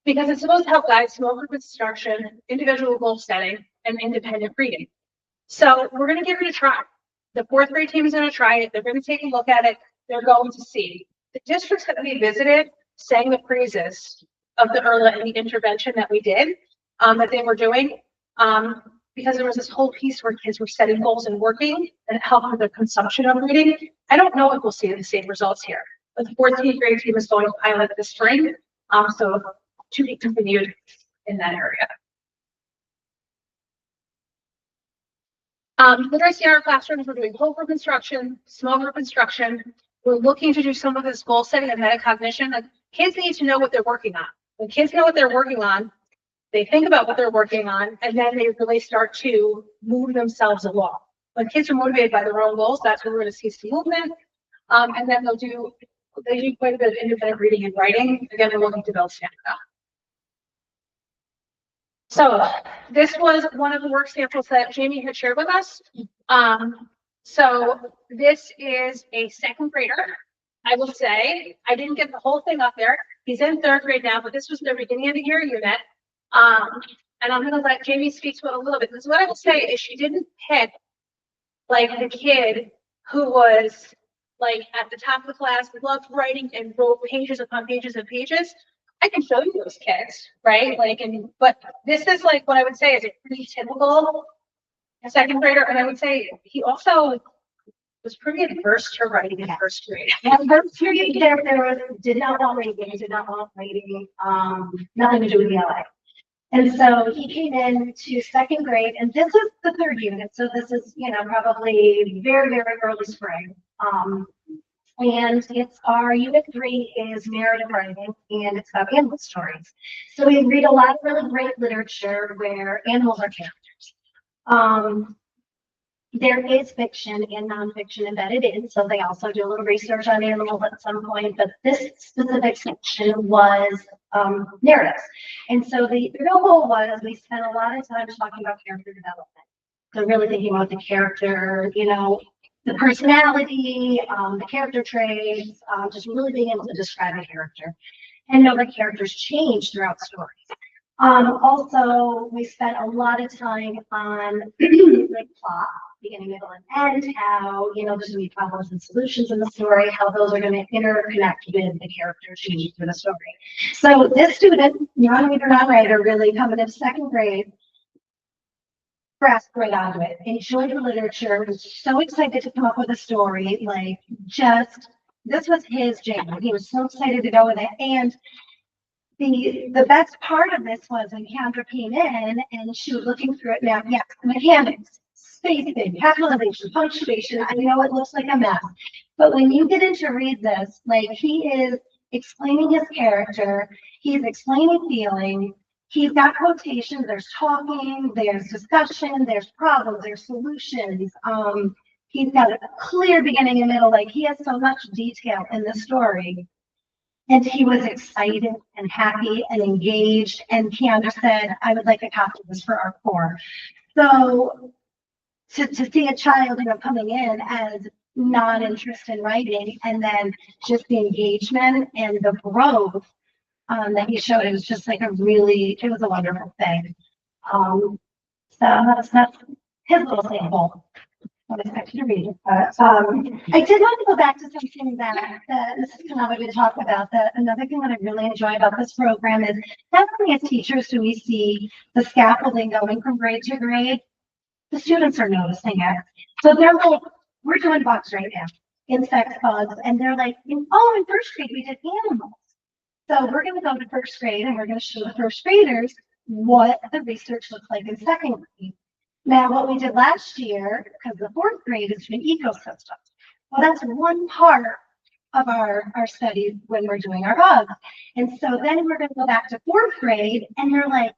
because it's supposed to help guide small group instruction, individual goal setting, and independent reading. So we're going to give it a try. The 4th grade team is going to try it. They're going to take a look at it. They're going to see. The districts that we visited sang the praises of the IRLA and the intervention that we did, that they were doing, because there was this whole piece where kids were setting goals and working, and it helped with their consumption of reading. I don't know if we'll see the same results here, but the 14th grade team is going to pilot this spring. So to be continued in that area. Literacy in our classrooms, we're doing whole group instruction, small group instruction. We're looking to do some of this goal setting and metacognition. Like, kids need to know what they're working on. When kids know what they're working on, they think about what they're working on, and then they really start to move themselves along. When kids are motivated by their own goals, that's when we're going to see some movement. And then they do quite a bit of independent reading and writing. Again, we're looking to build stamina. So this was one of the work samples that Jamie had shared with us. So this is a 2nd grader. I will say, I didn't get the whole thing up there. He's in 3rd grade now, but this was their beginning of the year unit. And I'm going to let Jamie speak to it a little bit, because what I will say is she didn't pick like the kid who was like at the top of the class, loved writing and wrote pages upon pages and pages. I can show you those kids, right? Like, but this is like what I would say is a pretty typical 2nd grader. And I would say he also was pretty adverse to writing in 1st grade. Yeah, first period there did not want reading, did not want writing, nothing to do with ELA. And so he came in to 2nd grade, and this is the 3rd unit. So this is, probably very, very early spring. And it's our unit 3 is narrative writing, and it's about animal stories. So we read a lot of really great literature where animals are characters. There is fiction and nonfiction embedded in, so they also do a little research on animals at some point, but this specific section was narratives. And so the real goal was we spent a lot of time talking about character development. So really thinking about the character, the personality, the character traits, just really being able to describe a character. And know that characters change throughout stories. Also, we spent a lot of time on like plot, beginning, middle, and end, how, there's going to be problems and solutions in the story, how those are going to interconnect with the character changing through the story. So this student, non-reader, non-writer, really coming into 2nd grade, grasped right onto it, enjoyed the literature, was so excited to come up with a story, like this was his jam. He was so excited to go with it. And the best part of this was when Kendra came in and she was looking through it now. Yeah, mechanics, spacing, capitalization, punctuation. I know it looks like a mess, but when you get in to read this, like he is explaining his character, he's explaining feeling, he's got quotations, there's talking, there's discussion, there's problems, there's solutions. He's got a clear beginning and middle, like he has so much detail in the story. And he was excited and happy and engaged, and Keandra said, I would like a copy of this for our core. So to see a child, coming in as non-interest in writing, and then just the engagement and the growth that he showed, it was just like it was a wonderful thing. So that's his little sample. I expect you to read it. But, I did want to go back to something that Mrs. Canova talked about. Another thing that I really enjoy about this program is not only as teachers do we see the scaffolding going from grade to grade, the students are noticing it. So they're like, we're doing bugs right now, insects, bugs, and they're like, oh, in first grade we did animals. So we're going to go to first grade and we're going to show the first graders what the research looks like in second grade. Now, what we did last year, because the fourth grade is doing ecosystems. Well, that's one part of our study when we're doing our bugs. And so then we're going to go back to fourth grade and they're like,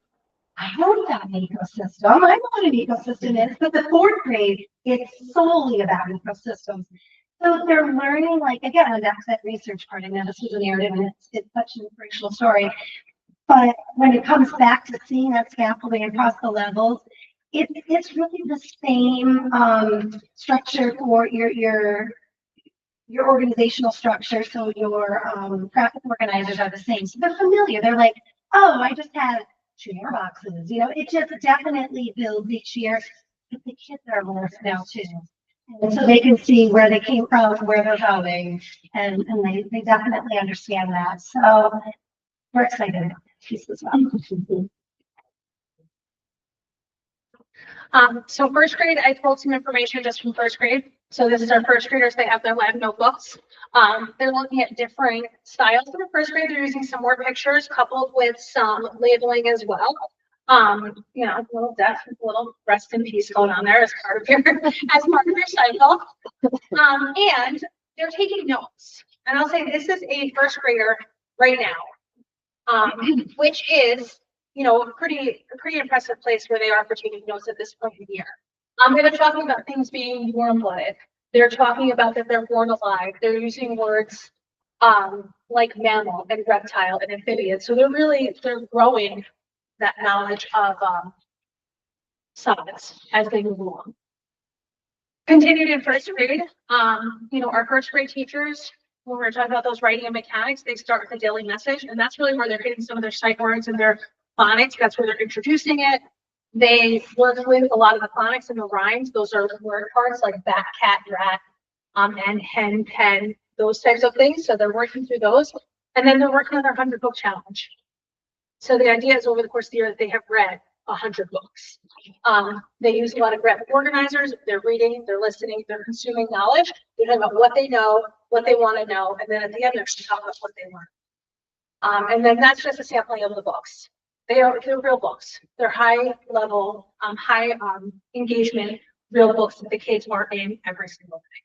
I know about an ecosystem. I know what an ecosystem is, but the fourth grade, it's solely about ecosystems. So they're learning, like, again, back to that research part. I know this was a narrative and it's such an inspirational story. But when it comes back to seeing that scaffolding across the levels, it's really the same structure for your organizational structure. So your graphic organizers are the same. So they're familiar. They're like, oh, I just had 2 more boxes. It just definitely builds each year. But the kids are learning now too. And so they can see where they came from, where they're going, and they definitely understand that. So we're excited about this as well. So first grade, I pulled some information just from first grade. So this is our first graders. They have their lab notebooks. They're looking at different styles in the first grade. They're using some more pictures coupled with some labeling as well. A little death, a little rest in peace going on there as part of your cycle. And they're taking notes. And I'll say this is a first grader right now, which is a pretty impressive place where they are for taking notes at this point in the year. They're talking about things being warm-blooded. They're talking about that they're born alive. They're using words like mammal and reptile and amphibian. So they're growing that knowledge of science as they move along. Continued in first grade, our first grade teachers, when we're talking about those writing and mechanics, they start with the daily message, and that's really where they're getting some of their sight words and their phonics. That's where they're introducing it. They work with a lot of the phonics and the rhymes. Those are word parts like bat, cat, rat, and hen, pen, those types of things. So they're working through those. And then they're working on their 100-book challenge. So the idea is over the course of the year that they have read 100 books. They use a lot of graphic organizers. They're reading, they're listening, they're consuming knowledge. They're talking about what they know, what they want to know, and then at the end, they're talking about what they learned. And then that's just a sampling of the books. They're real books. They're high level, high engagement, real books that the kids are in every single day.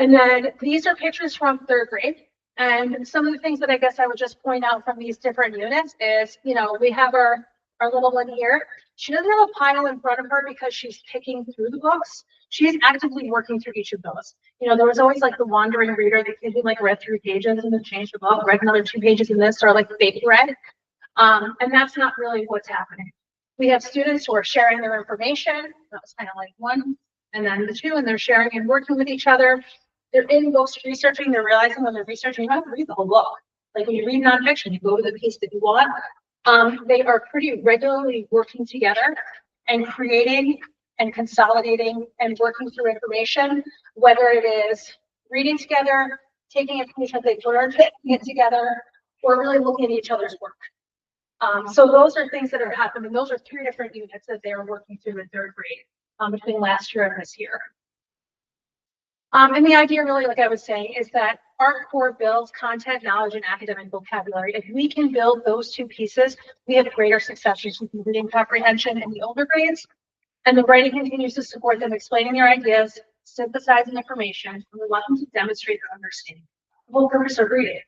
And then these are pictures from third grade. And some of the things that I guess I would just point out from these different units is, we have our little one here. She doesn't have a pile in front of her because she's picking through the books. She's actively working through each of those. There was always like the wandering reader, the kid who read 3 pages and then changed the book, read another 2 pages in this, or fake read. And that's not really what's happening. We have students who are sharing their information. That was kind of like 1, and then the 2, and they're sharing and working with each other. They're in books researching. They're realizing when they're researching, you don't have to read the whole book. Like when you read nonfiction, you go to the piece that you want. They are pretty regularly working together and creating and consolidating and working through information, whether it is reading together, taking information that they've learned, putting it together, or really looking at each other's work. So those are things that are happening. Those are 3 different units that they are working through in third grade between last year and this year. And the idea really, like I was saying, is that our core builds content, knowledge, and academic vocabulary. If we can build those 2 pieces, we have greater success with reading comprehension in the older grades. And the writing continues to support them explaining their ideas, synthesizing information, and we want them to demonstrate their understanding. The whole purpose of reading,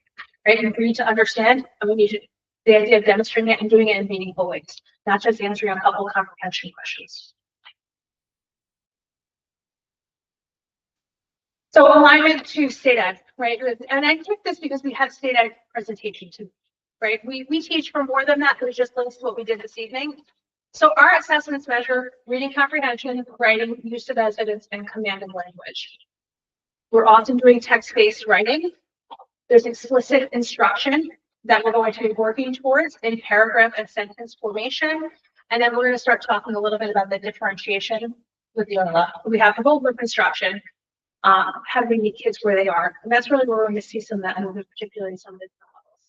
right? You read to understand, and we need to The idea of demonstrating it and doing it in meaningful ways, not just answering a couple of comprehension questions. So alignment to state ed, right? And I took this because we had state ed presentation too, right? We teach for more than that, but it just links to what we did this evening. So our assessments measure reading comprehension, writing, use of evidence, and command of language. We're often doing text-based writing. There's explicit instruction that we're going to be working towards in paragraph and sentence formation. And then we're going to start talking a little bit about the differentiation with the we have the whole group instruction, how do we meet kids where they are. And that's really where we're going to see some of that movement, particularly in some of the levels.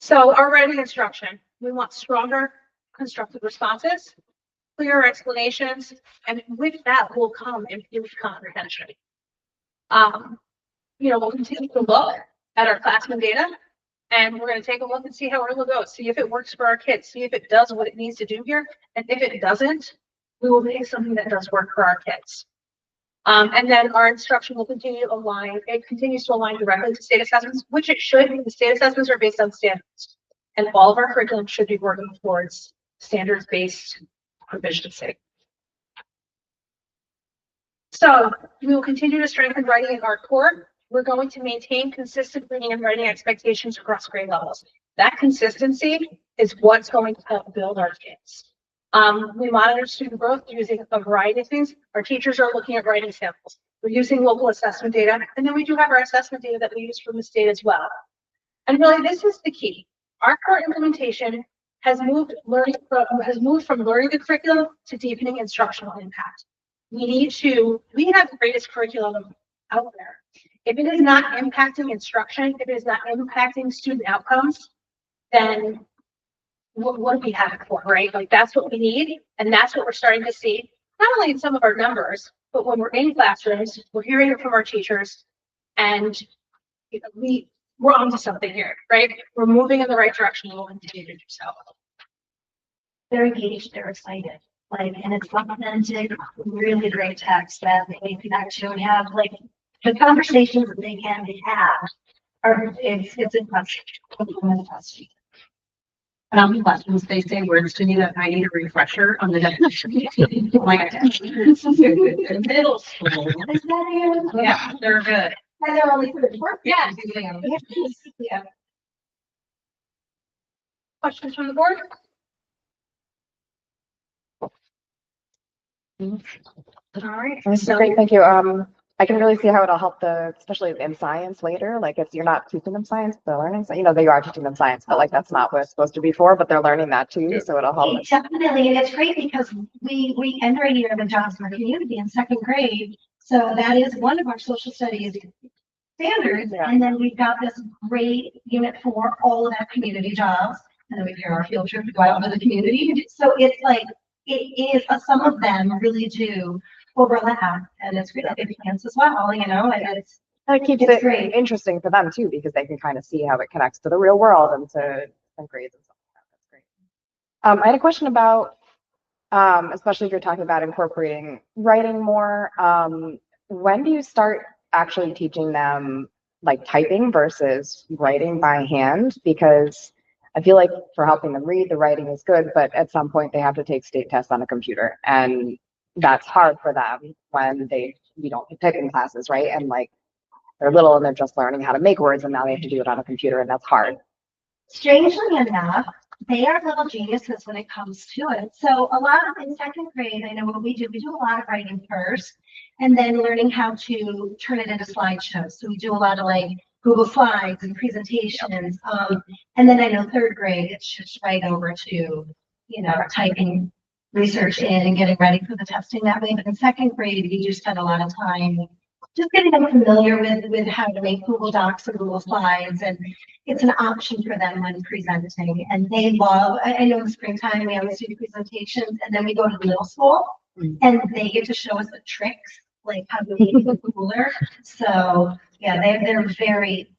So our writing instruction, we want stronger constructive responses, clearer explanations, and with that will come improved comprehension. We'll continue to look at our classroom data, and we're going to take a look and see how it goes, see if it works for our kids, see if it does what it needs to do here, and if it doesn't, we will make something that does work for our kids. And then our instruction will continue to align, it continues to align directly to state assessments, which it should, because state assessments are based on standards. And all of our curriculum should be working towards standards-based proficiency. So we will continue to strengthen writing in our core. We're going to maintain consistent reading and writing expectations across grade levels. That consistency is what's going to help build our kids. We monitor student growth using a variety of things. Our teachers are looking at writing samples. We're using local assessment data, and then we do have our assessment data that we use from the state as well. And really, this is the key. Our core implementation has moved from learning the curriculum to deepening instructional impact. We have the greatest curriculum out there. If it is not impacting instruction, if it is not impacting student outcomes, then what do we have it for, right? Like that's what we need, and that's what we're starting to see, not only in some of our numbers, but when we're in classrooms, we're hearing it from our teachers, and we're onto something here, right? We're moving in the right direction, and we'll continue to do so. They're engaged, they're excited, and it's authentic, really great text that they connect to and have, the conversations that they can have it's impressive. Questions, they say words to me that I need a refresher on the definition. Middle school. Is that it? Yeah, they're good. And they're only for the work. Yeah. Yeah. Questions from the board? All right. Great, thank you. I can really see how it'll help especially in science later. Like if you're not teaching them science, they're learning. So, they are teaching them science, but that's not what it's supposed to be for, but they're learning that too. Yeah. So it'll help. Definitely. And it's great because we enter a year of jobs in our community in second grade. So that is one of our social studies standards. Yeah. And then we've got this great unit for all of our community jobs. And then we do our field trip to go out into the community. So it's some of them really do overlap, and it's really big plans as well, and it keeps it great. Interesting for them too, because they can kind of see how it connects to the real world and to grades and stuff like that. That's great. I had a question about, especially if you're talking about incorporating writing more, when do you start actually teaching them typing versus writing by hand? Because I feel like for helping them read, the writing is good, but at some point they have to take state tests on a computer, and that's hard for them when we don't have typing classes, right? And they're little and they're just learning how to make words, and now they have to do it on a computer, and that's hard. Strangely enough, they are little geniuses when it comes to it. So a lot of in second grade, I know what we do a lot of writing first, and then learning how to turn it into slideshows. So we do a lot of Google Slides and presentations. And then I know third grade, it's just right over to, typing research in and getting ready for the testing that way. But in second grade, we do spend a lot of time just getting them familiar with how to make Google Docs and Google Slides. And it's an option for them when presenting. And they love, I know in the springtime, we always do presentations, and then we go to the middle school and they get to show us the tricks, how to make it cooler. So yeah, they're very,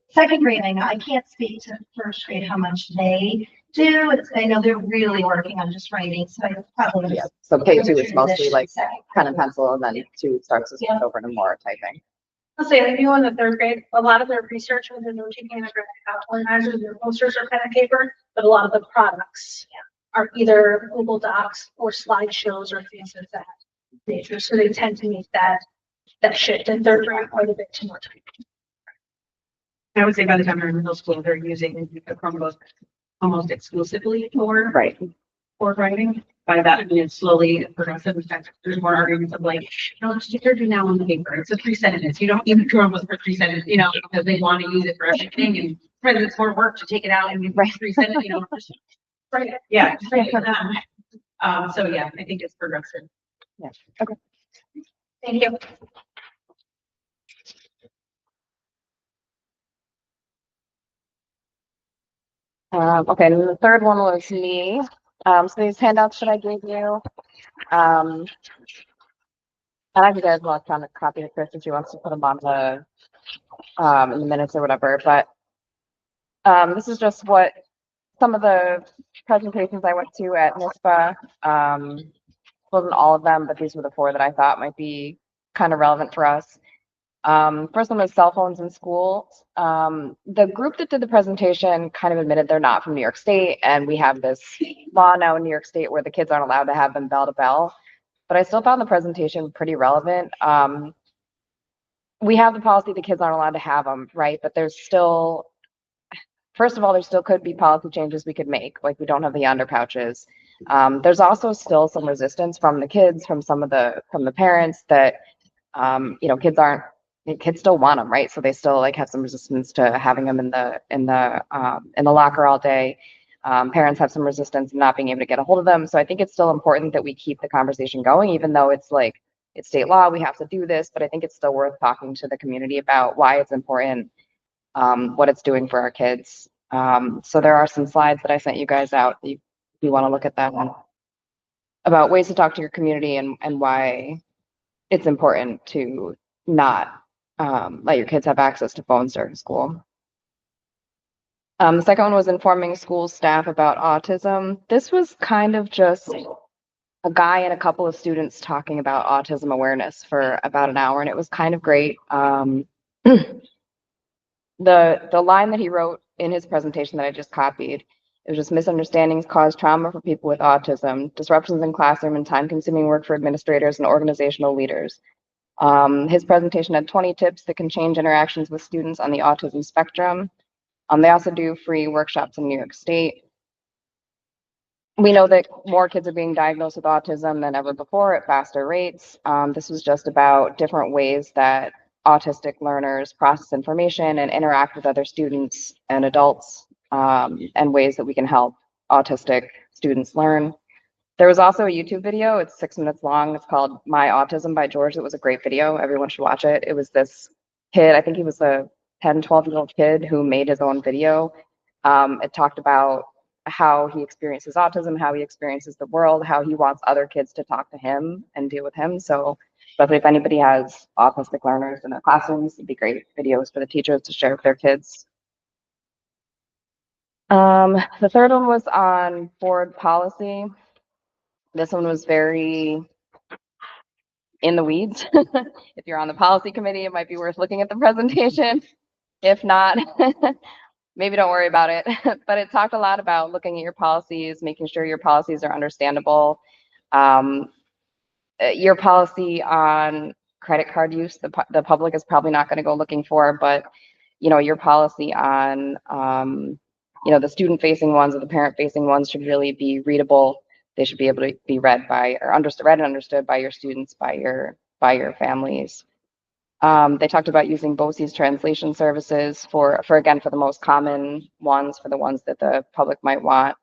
second grade, I know, I can't speak to first grade how much they do. I know they're really working on just writing, so I probably So K2 is mostly pen and pencil, and then 2 starts to switch over to more typing. I'll say, I knew in the third grade, a lot of their research was in note taking and organizers, their posters are pen and paper, but a lot of the products are either Google Docs or slideshows or things of that nature. So they tend to make that shift in third grade quite a bit to more time. I would say by the time they're in middle school, they're using a Chromebook almost exclusively for Right. writing. By that, I mean, it's slowly progressive. In fact, there's more arguments of like, no, just stick your do now on the paper. It's a 3 sentences. You don't even Chromebook for 3 sentences, you know, because they want to use it for everything. And friends, it's more work to take it out and you write 3 sentences, you know, just Right. yeah. Just write it down. So yeah, I think it's progressive. Yeah. Okay. Thank you. Okay, and then the third one was me. So these handouts that I gave you, and I can get an electronic copy of Chris if she wants to put them on the, in the minutes or whatever, but, this is just what some of the presentations I went to at NISBA, wasn't all of them, but these were the 4 that I thought might be kind of relevant for us. First one was cell phones in school. The group that did the presentation kind of admitted they're not from New York State, and we have this law now in New York State where the kids aren't allowed to have them bell to bell. But I still found the presentation pretty relevant. We have the policy the kids aren't allowed to have them, right? But there's still, first of all, there still could be policy changes we could make, like we don't have the yonder pouches. There's also still some resistance from the kids, from some of the parents that, you know, kids still want them, right? So they still like have some resistance to having them in the locker all day. Parents have some resistance in not being able to get a hold of them. So I think it's still important that we keep the conversation going, even though it's like, it's state law, we have to do this, but I think it's still worth talking to the community about why it's important, what it's doing for our kids. So there are some slides that I sent you guys out, if you want to look at them, about ways to talk to your community and why it's important to not let your kids have access to phones during school. The second one was informing school staff about autism. This was kind of just a guy and a couple of students talking about autism awareness for about an hour, and it was kind of great. The line that he wrote in his presentation that I just copied, it was just misunderstandings cause trauma for people with autism, disruptions in classroom and time-consuming work for administrators and organizational leaders. His presentation had 20 tips that can change interactions with students on the autism spectrum. They also do free workshops in New York State. We know that more kids are being diagnosed with autism than ever before at faster rates. This was just about different ways that autistic learners process information and interact with other students and adults, and ways that we can help autistic students learn. There was also a YouTube video. It's 6 minutes long. It's called My Autism by George. It was a great video. Everyone should watch it. It was this kid, I think he was a 10, 12-year-old kid who made his own video. It talked about how he experiences autism, how he experiences the world, how he wants other kids to talk to him and deal with him. So especially if anybody has autistic learners in their classrooms, it'd be great videos for the teachers to share with their kids. The third one was on board policy. This one was very in the weeds. If you're on the policy committee, it might be worth looking at the presentation. If not, maybe don't worry about it. But it talked a lot about looking at your policies, making sure your policies are understandable. Your policy on credit card use, the public is probably not going to go looking for, but you know, your policy on you know, the student-facing ones or the parent-facing ones should really be readable. They should be able to be read by or read and understood by your students, by your families. They talked about using BOCES translation services for again, for the most common ones, for the ones that the public might want.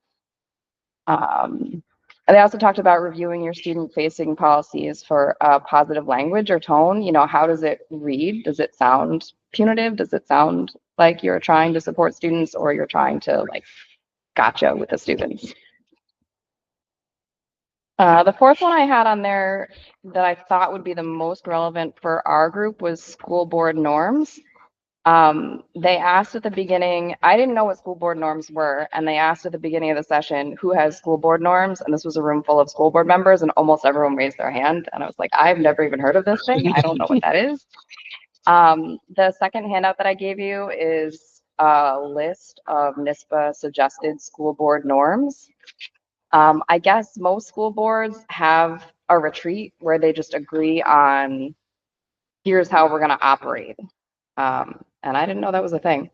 And they also talked about reviewing your student-facing policies for positive language or tone. You know, how does it read? Does it sound punitive? Does it sound like you're trying to support students or you're trying to like gotcha with the students? The fourth one I had on there that I thought would be the most relevant for our group was school board norms. They asked at the beginning, I didn't know what school board norms were, and they asked at the beginning of the session, who has school board norms? And this was a room full of school board members, and almost everyone raised their hand. And I was like, I've never even heard of this thing. I don't know what that is. The second handout that I gave you is a list of NISBA suggested school board norms. I guess most school boards have a retreat where they just agree on, here's how we're gonna operate. And I didn't know that was a thing.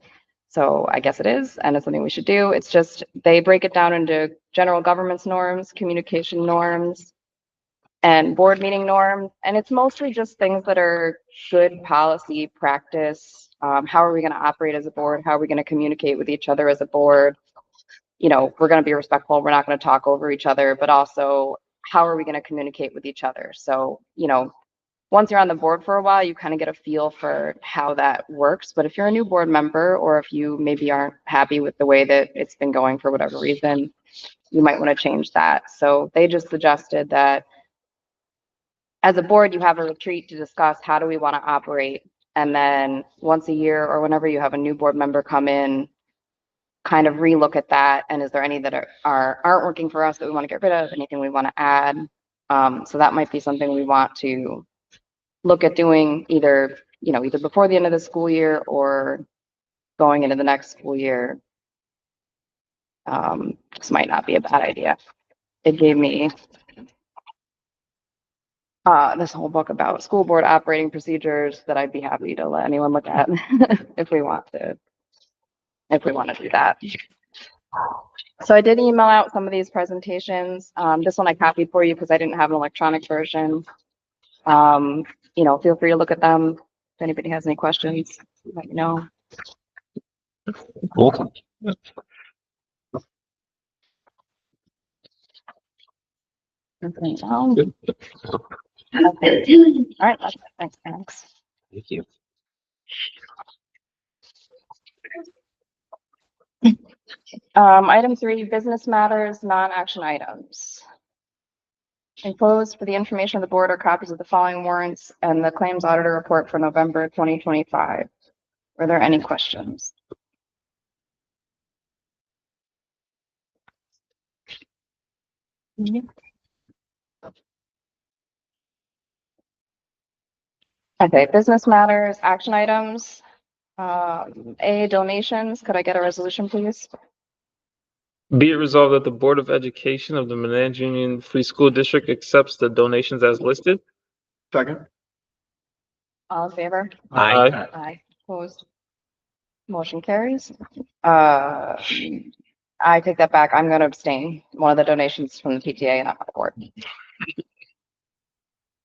So I guess it is, and it's something we should do. It's just, they break it down into general governance norms, communication norms, and board meeting norms. And it's mostly just things that are good policy practice. How are we gonna operate as a board? How are we gonna communicate with each other as a board? You know, we're gonna be respectful. We're not gonna talk over each other, but also how are we gonna communicate with each other? So, you know, once you're on the board for a while, you kind of get a feel for how that works. But if you're a new board member, or if you maybe aren't happy with the way that it's been going for whatever reason, you might want to change that. So they just suggested that as a board, you have a retreat to discuss how do we want to operate. And then once a year or whenever you have a new board member come in, kind of relook at that. And is there any that aren't working for us that we want to get rid of, anything we want to add? So that might be something we want to look at doing either before the end of the school year or going into the next school year. This might not be a bad idea. It gave me this whole book about school board operating procedures that I'd be happy to let anyone look at if we want to do that. So I did email out some of these presentations. This one I copied for you because I didn't have an electronic version. Feel free to look at them. If anybody has any questions, let me know. Cool. Okay. All right. Thanks. Thank you. Item 3, business matters, non-action items. Enclosed for the information of the board are copies of the following warrants and the claims auditor report for November 2025. Were there any questions? Okay, business matters, action items. A, donations. Could I get a resolution, please? Be it resolved that the Board of Education of the Manans Union Free School District accepts the donations as listed. Second. All in favor? Aye. Aye. Opposed? Motion carries. I take that back. I'm going to abstain. One of the donations from the PTA and not my board.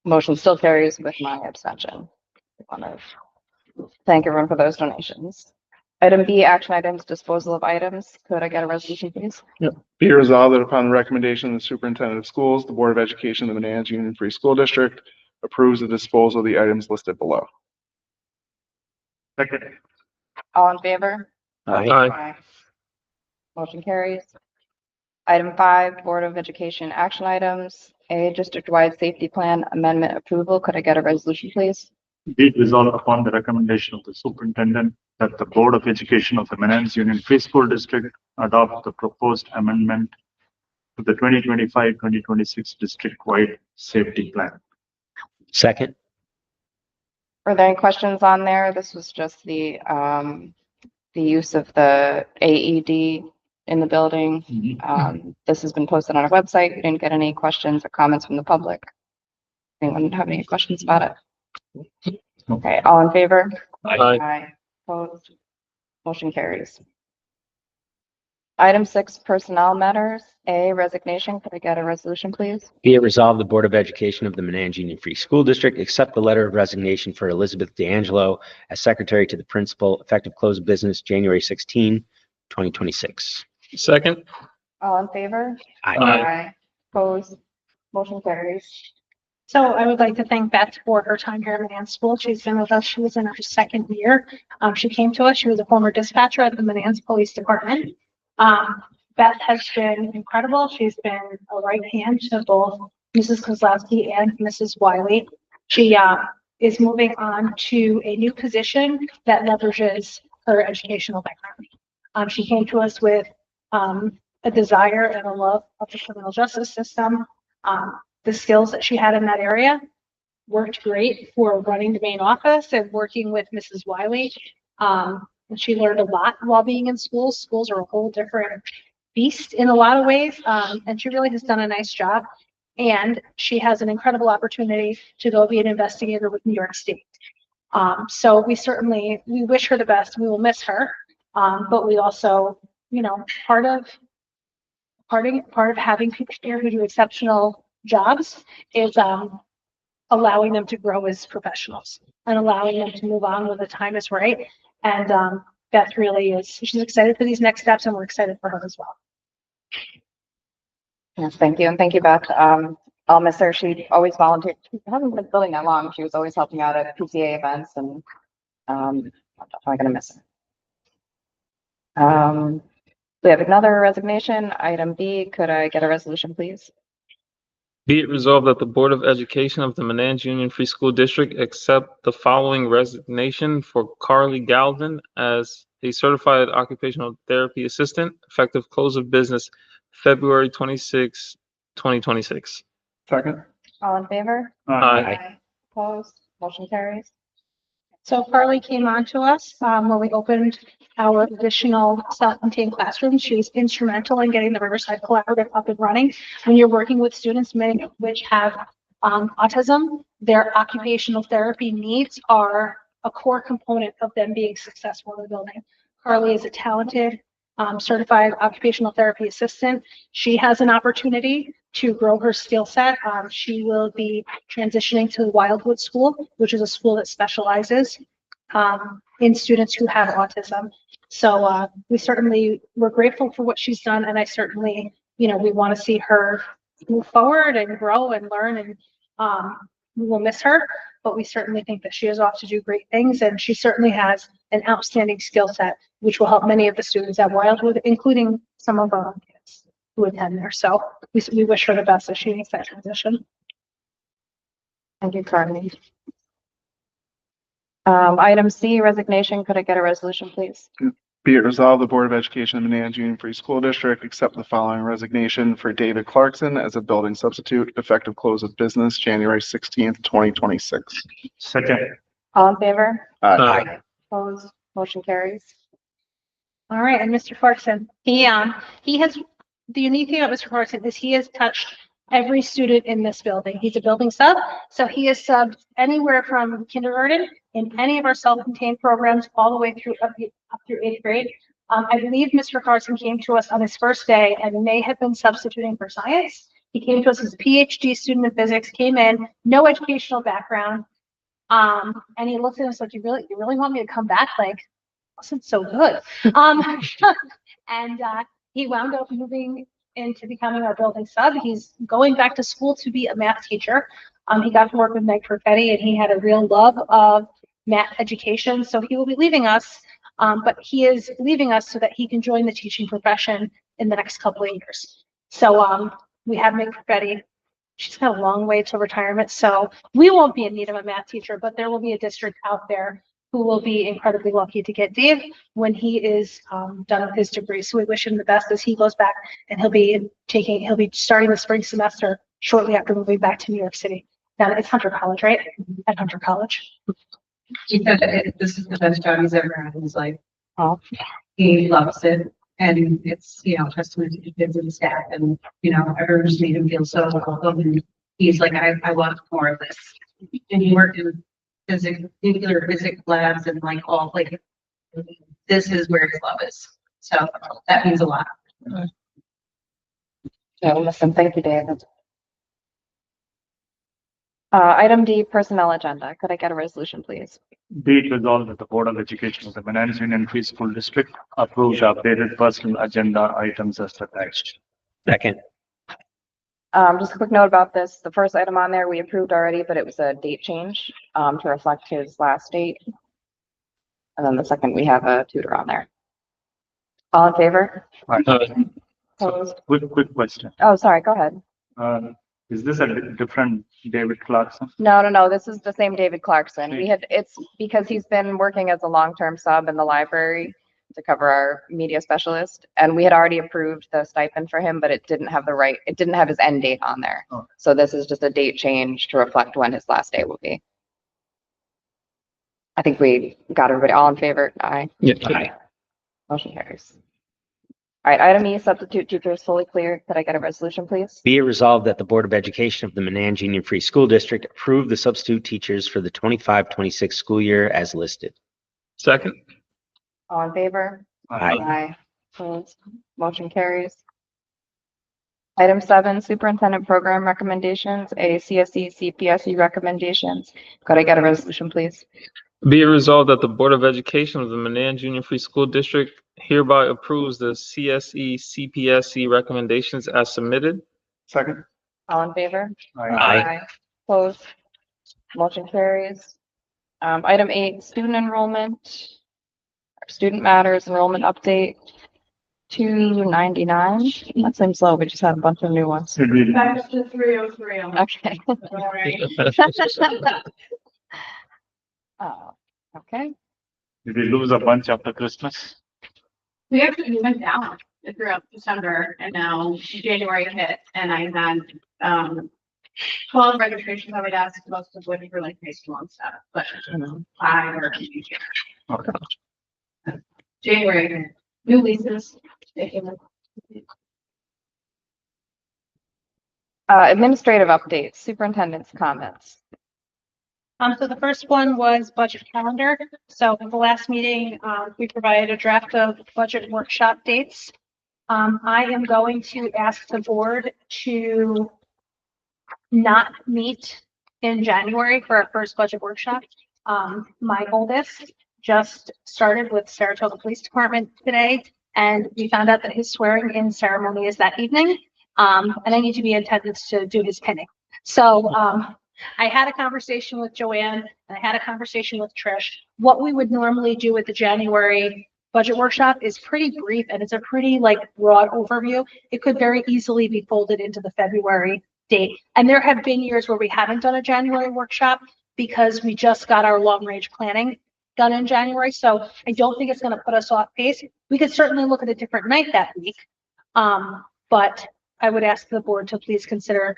Motion still carries with my abstention. I want to thank everyone for those donations. Item B, action items, disposal of items. Could I get a resolution, please? Be it resolved that upon the recommendation of the superintendent of schools, the Board of Education of the Manans Union Free School District approves the disposal of the items listed below. Second. All in favor? Aye. Motion carries. Item 5, Board of Education action items. A, district-wide safety plan amendment approval. Could I get a resolution, please? Be it resolved upon the recommendation of the superintendent that the Board of Education of the Manans Union Free School District adopt the proposed amendment to the 2025-2026 district-wide safety plan. Second. Were there any questions on there? This was just the use of the AED in the building. This has been posted on our website. We didn't get any questions or comments from the public. Anyone have any questions about it? Okay, all in favor? Aye. Opposed? Motion carries. Item 6, personnel matters. A, resignation. Could I get a resolution, please? Be it resolved, the Board of Education of the Manans Union Free School District accept the letter of resignation for Elizabeth D'Angelo as secretary to the principal, effective close of business January 16, 2026. Second. All in favor? Aye. Opposed? Motion carries. So I would like to thank Beth for her time here at Manans School. She's been with us. She was in her second year. She came to us. She was a former dispatcher at the Manans Police Department. Beth has been incredible. She's been a right hand to both Mrs. Kozlowski and Mrs. Wiley. She is moving on to a new position that leverages her educational background. She came to us with a desire and a love of the criminal justice system. The skills that she had in that area worked great for running the main office and working with Mrs. Wiley. And she learned a lot while being in schools. Schools are a whole different beast in a lot of ways. And she really has done a nice job. And she has an incredible opportunity to go be an investigator with New York State. So we wish her the best. We will miss her. But we also, you know, part of having people here who do exceptional jobs is allowing them to grow as professionals and allowing them to move on when the time is right. And Beth really is, she's excited for these next steps and we're excited for her as well. Yes, thank you. And thank you, Beth. I'll miss her. She always volunteered. She hasn't been building that long. She was always helping out at PTA events and I'm definitely going to miss her. We have another resignation, item B. Could I get a resolution, please? Be it resolved that the Board of Education of the Menands Union Free School District accept the following resignation for Carly Galvin as a certified occupational therapy assistant, effective close of business February 26, 2026. Second. All in favor? Aye. Opposed? Motion carries. So Carly came on to us when we opened our additional self-contained classrooms. She was instrumental in getting the Riverside Collaborative up and running. When you're working with students, many of which have autism, their occupational therapy needs are a core component of them being successful in the building. Carly is a talented certified occupational therapy assistant. She has an opportunity to grow her skill set. She will be transitioning to the Wildwood School, which is a school that specializes in students who have autism. So we're grateful for what she's done, and I certainly, we want to see her move forward and grow and learn, and we will miss her, but we certainly think that she is off to do great things, and she certainly has an outstanding skill set, which will help many of the students at Wildwood, including some of our own kids who attend there. So we wish her the best as she makes that transition. Thank you, Carly. Item C, resignation. Could I get a resolution, please? Be it resolved, the Board of Education of the Menands Union Free School District accept the following resignation for David Clarkson as a building substitute, effective close of business January 16th, 2026. Second. All in favor? Aye. Opposed? Motion carries. All right, and Mr. Clarkson, he has, the unique thing about Mr. Clarkson is he has touched every student in this building. He's a building sub, so he has subbed anywhere from kindergarten in any of our self-contained programs all the way through up through 8th grade. I believe Mr. Clarkson came to us on his first day and may have been substituting for science. He came to us as a PhD student in physics, came in, no educational background. And he looked at us like, you really want me to come back? Like, wasn't so good. And he wound up moving into becoming our building sub. He's going back to school to be a math teacher. He got to work with Meg Perfetti, and he had a real love of math education. So he will be leaving us, but he is leaving us so that he can join the teaching profession in the next couple of years. So we have Meg Perfetti. She's got a long way to retirement, so we won't be in need of a math teacher, but there will be a district out there who will be incredibly lucky to get Dave when he is done with his degree. So we wish him the best as he goes back, and he'll be starting the spring semester shortly after moving back to New York City. Now it's Hunter College, right? At Hunter College. He said that this is the best job he's ever had in his life. Oh. He loves it. And it's, testament to the kids and the staff, and, everyone just made him feel so welcome. And he's like, I want more of this. And he worked in nuclear physics labs and this is where his love is. So that means a lot. So listen, thank you, David. Item D, personnel agenda. Could I get a resolution, please? Be it resolved that the Board of Education of the Menands Union Free School District approve the updated personal agenda items as attached. Second. Just a quick note about this. The first item on there we approved already, but it was a date change to reflect his last date. And then the second, we have a tutor on there. All in favor? Opposed? Quick question. Oh, sorry. Go ahead. Is this a different David Clarkson? No. This is the same David Clarkson. It's because he's been working as a long-term sub in the library to cover our media specialist. And we had already approved the stipend for him, but it didn't have his end date on there. Oh. So this is just a date change to reflect when his last day will be. I think we got everybody all in favor. Aye. Yeah. Aye. Motion carries. All right, item E, substitute teachers fully cleared. Could I get a resolution, please? Be it resolved that the Board of Education of the Manans Union Free School District approve the substitute teachers for the 25-26 school year as listed. Second. All in favor? Aye. Opposed? Motion carries. Item 7, superintendent program recommendations, A, CSE, CPSE recommendations. Could I get a resolution, please? Be it resolved that the Board of Education of the Manans Union Free School District hereby approves the CSE, CPSE recommendations as submitted. Second. All in favor? Aye. Opposed? Motion carries. Item 8, student enrollment, student matters enrollment update, 299. That seems low. We just had a bunch of new ones. Did we, Back to 303. Okay. Alright. Oh, okay. did we lose a bunch after Christmas? We actually went down throughout December and now January hit and I had, 12 registrations I would ask, most of which were like high school and stuff, but 5 or Okay. January, new leases. Administrative updates, superintendent's comments. So the first one was budget calendar. So at the last meeting, we provided a draft of budget workshop dates. I am going to ask the board to not meet in January for our first budget workshop. My oldest just started with Saratoga Police Department today, and we found out that his swearing in ceremony is that evening. And I need to be in attendance to do his pinning. So, I had a conversation with Joanne and I had a conversation with Trish. What we would normally do at the January budget workshop is pretty brief and it's a pretty like broad overview. It could very easily be folded into the February date. And there have been years where we haven't done a January workshop because we just got our long range planning done in January. So I don't think it's going to put us off pace. We could certainly look at a different night that week. But I would ask the board to please consider,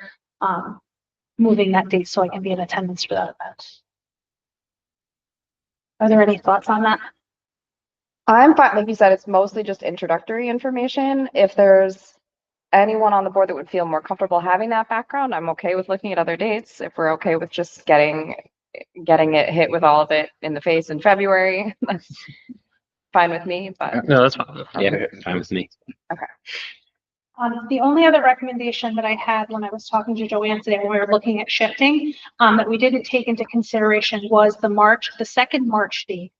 moving that date so I can be in attendance for that event. Are there any thoughts on that? I'm fine, like you said, it's mostly just introductory information. If there's anyone on the board that would feel more comfortable having that background, I'm okay with looking at other dates. If we're okay with just getting it hit with all of it in the face in February, that's fine with me, but. No, that's fine. Yeah, fine with me. The only other recommendation that I had when I was talking to Joanne today, when we were looking at shifting, that we didn't take into consideration was the second March date.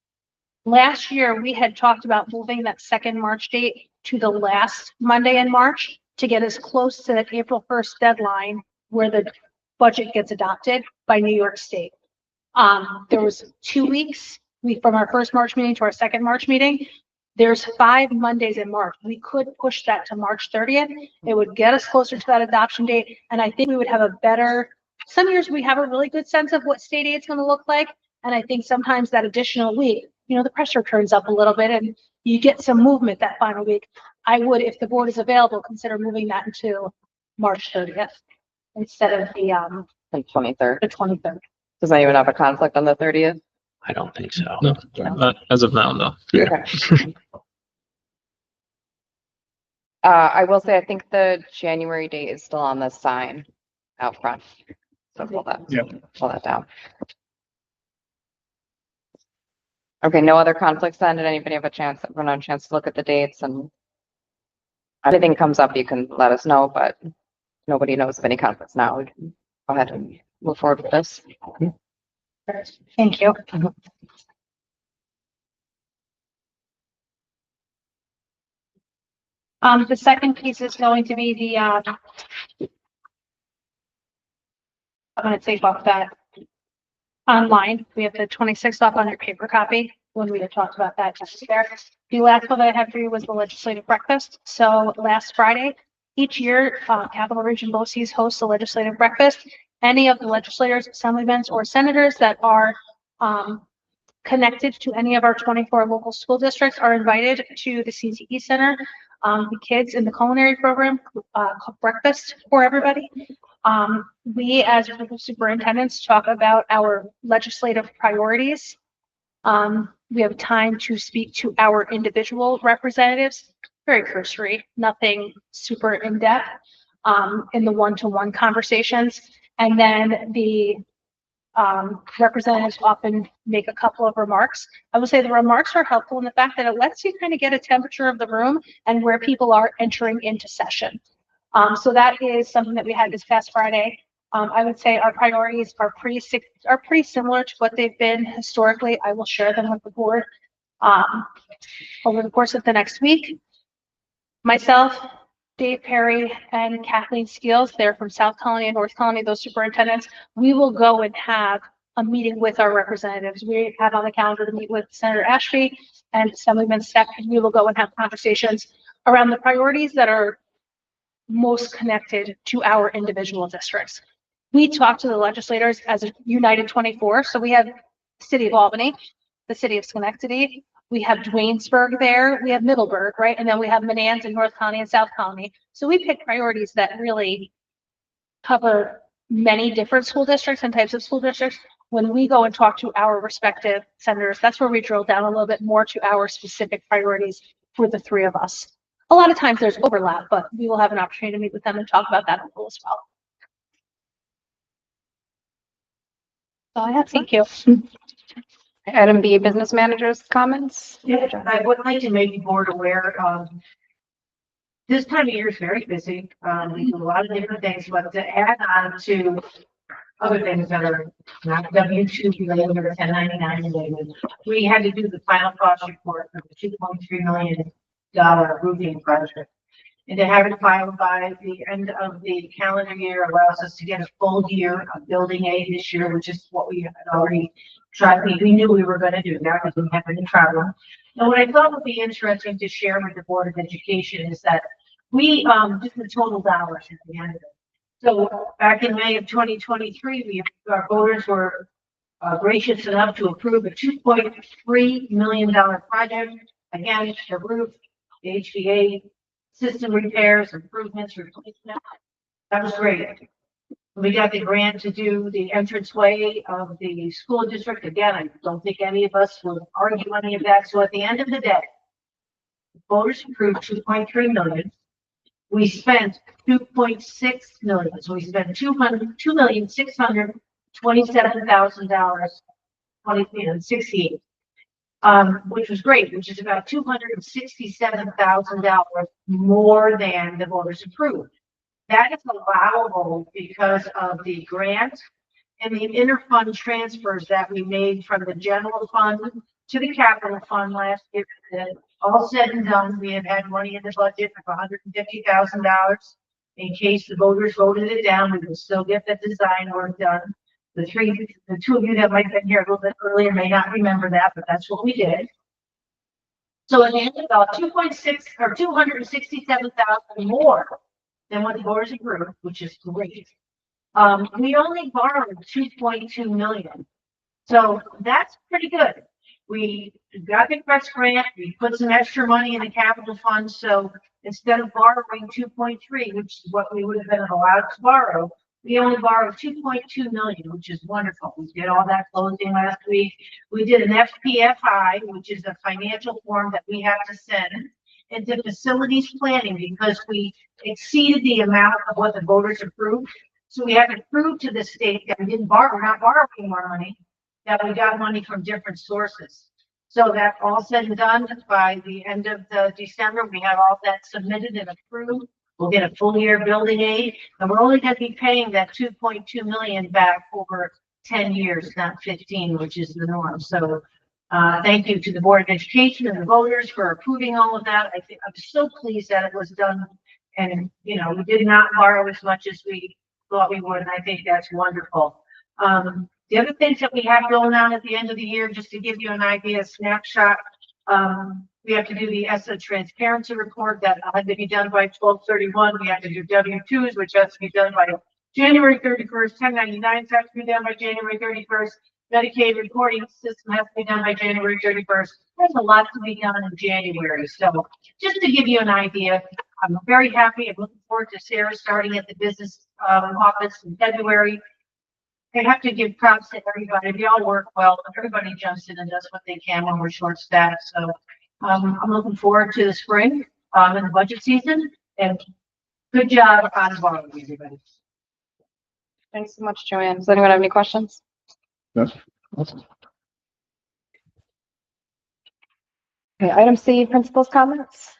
Last year, we had talked about moving that second March date to the last Monday in March to get as close to that April 1st deadline where the budget gets adopted by New York State. There was 2 weeks from our first March meeting to our second March meeting. There's 5 Mondays in March. We could push that to March 30th. It would get us closer to that adoption date. And I think we would have a better, some years we have a really good sense of what state aid's going to look like. And I think sometimes that additional week, the pressure turns up a little bit and you get some movement that final week. I would, if the board is available, consider moving that into March 30th instead of the 23rd. the 23rd. Does anyone have a conflict on the 30th? I don't think so. No, as of now, no. Okay. I will say, I think the January date is still on the sign out front. So pull that down. Okay, no other conflicts then? Did anybody have everyone have a chance to look at the dates, and if anything comes up, you can let us know, but nobody knows of any conflicts now. We can go ahead and move forward with this. Thank you. The second piece is going to be the, I'm going to take off that online. We have the 26th up on your paper copy when we had talked about that just there. The last one that I had for you was the legislative breakfast. So last Friday, each year, Capital Region BOCES hosts a legislative breakfast. Any of the legislators, assemblymen, or senators that are connected to any of our 24 local school districts are invited to the CTE Center. The kids in the culinary program cook breakfast for everybody. We as superintendents talk about our legislative priorities. We have time to speak to our individual representatives, very cursory, nothing super in-depth, in the one-to-one conversations. And then the representatives often make a couple of remarks. I would say the remarks are helpful in the fact that it lets you kind of get a temperature of the room and where people are entering into session. So that is something that we had this past Friday. I would say our priorities are pretty similar to what they've been historically. I will share them with the board over the course of the next week. Myself, Dave Perry, and Kathleen Skeels, they're from South Colony and North Colony, those superintendents. We will go and have a meeting with our representatives. We have on the calendar to meet with Senator Ashby and Assemblyman Steck, and we will go and have conversations around the priorities that are most connected to our individual districts. We talk to the legislators as a United 24. So we have the City of Albany, the City of Schenectady, we have Duanesburg there, we have Middleburg, right? And then we have Manans in North Colony and South Colony. So we pick priorities that really cover many different school districts and types of school districts. When we go and talk to our respective senators, that's where we drill down a little bit more to our specific priorities for the three of us. A lot of times there's overlap, but we will have an opportunity to meet with them and talk about that a little as well. So I have, thank you. Item B, business managers' comments. Yeah, I would like to make the board aware, this time of year is very busy. We do a lot of different things, but to add on to other things that are not W-2 related or 1099 related, we had to do the final cost report for the $2.3 million roofing project. And to have it filed by the end of the calendar year allows us to get a full year of building aid this year, which is what we had already tried. We knew we were going to do that because we happened to travel. And what I thought would be interesting to share with the Board of Education is that we just the total dollars at the end of it. So back in May of 2023, our voters were gracious enough to approve a $2.3 million project. Again, the roof, the HVA system repairs, improvements, replacement. That was great. We got the grant to do the entranceway of the school district. Again, I don't think any of us will argue any of that. So at the end of the day, voters approved $2.3 million. We spent $2.6 million. So we spent $2,627,000, 68. Which was great, which is about $267,000 more than the voters approved. That is allowable because of the grant and the interfund transfers that we made from the general fund to the capital fund last year. All said and done, we have had money in the budget of $150,000 in case the voters voted it down. We would still get the design work done. The two of you that might have been here a little bit earlier may not remember that, but that's what we did. So it ended up 2.6 or 267,000 more than what the voters approved, which is great. We only borrowed 2.2 million. So that's pretty good. We got the press grant, we put some extra money in the capital fund. So instead of borrowing 2.3, which is what we would have been allowed to borrow, we only borrowed 2.2 million, which is wonderful. We did all that closing last week. We did an FPFI, which is a financial form that we have to send into facilities planning because we exceeded the amount of what the voters approved. So we have to prove to the state that we didn't borrow, we're not borrowing more money, that we got money from different sources. So that all said and done, by the end of December, we have all that submitted and approved. We'll get a full year building aid, and we're only going to be paying that 2.2 million back over 10 years, not 15, which is the norm. So thank you to the Board of Education and the voters for approving all of that. I'm so pleased that it was done. And, you know, we did not borrow as much as we thought we would, and I think that's wonderful. The other things that we have going on at the end of the year, just to give you an idea, snapshot, we have to do the ESSA transparency report that had to be done by 12/31. We have to do W-2s, which has to be done by January 31st. 1099s have to be done by January 31st. Medicaid reporting system has to be done by January 31st. There's a lot to be done in January. So just to give you an idea, I'm very happy. I'm looking forward to Sarah starting at the business office in February. I have to give props to everybody. They all work well. Everybody jumps in and does what they can when we're short staffed. So I'm looking forward to the spring and the budget season. And good job on borrowing, everybody. Thanks so much, Joanne. Does anyone have any questions? Yes. Okay, item C, principal's comments.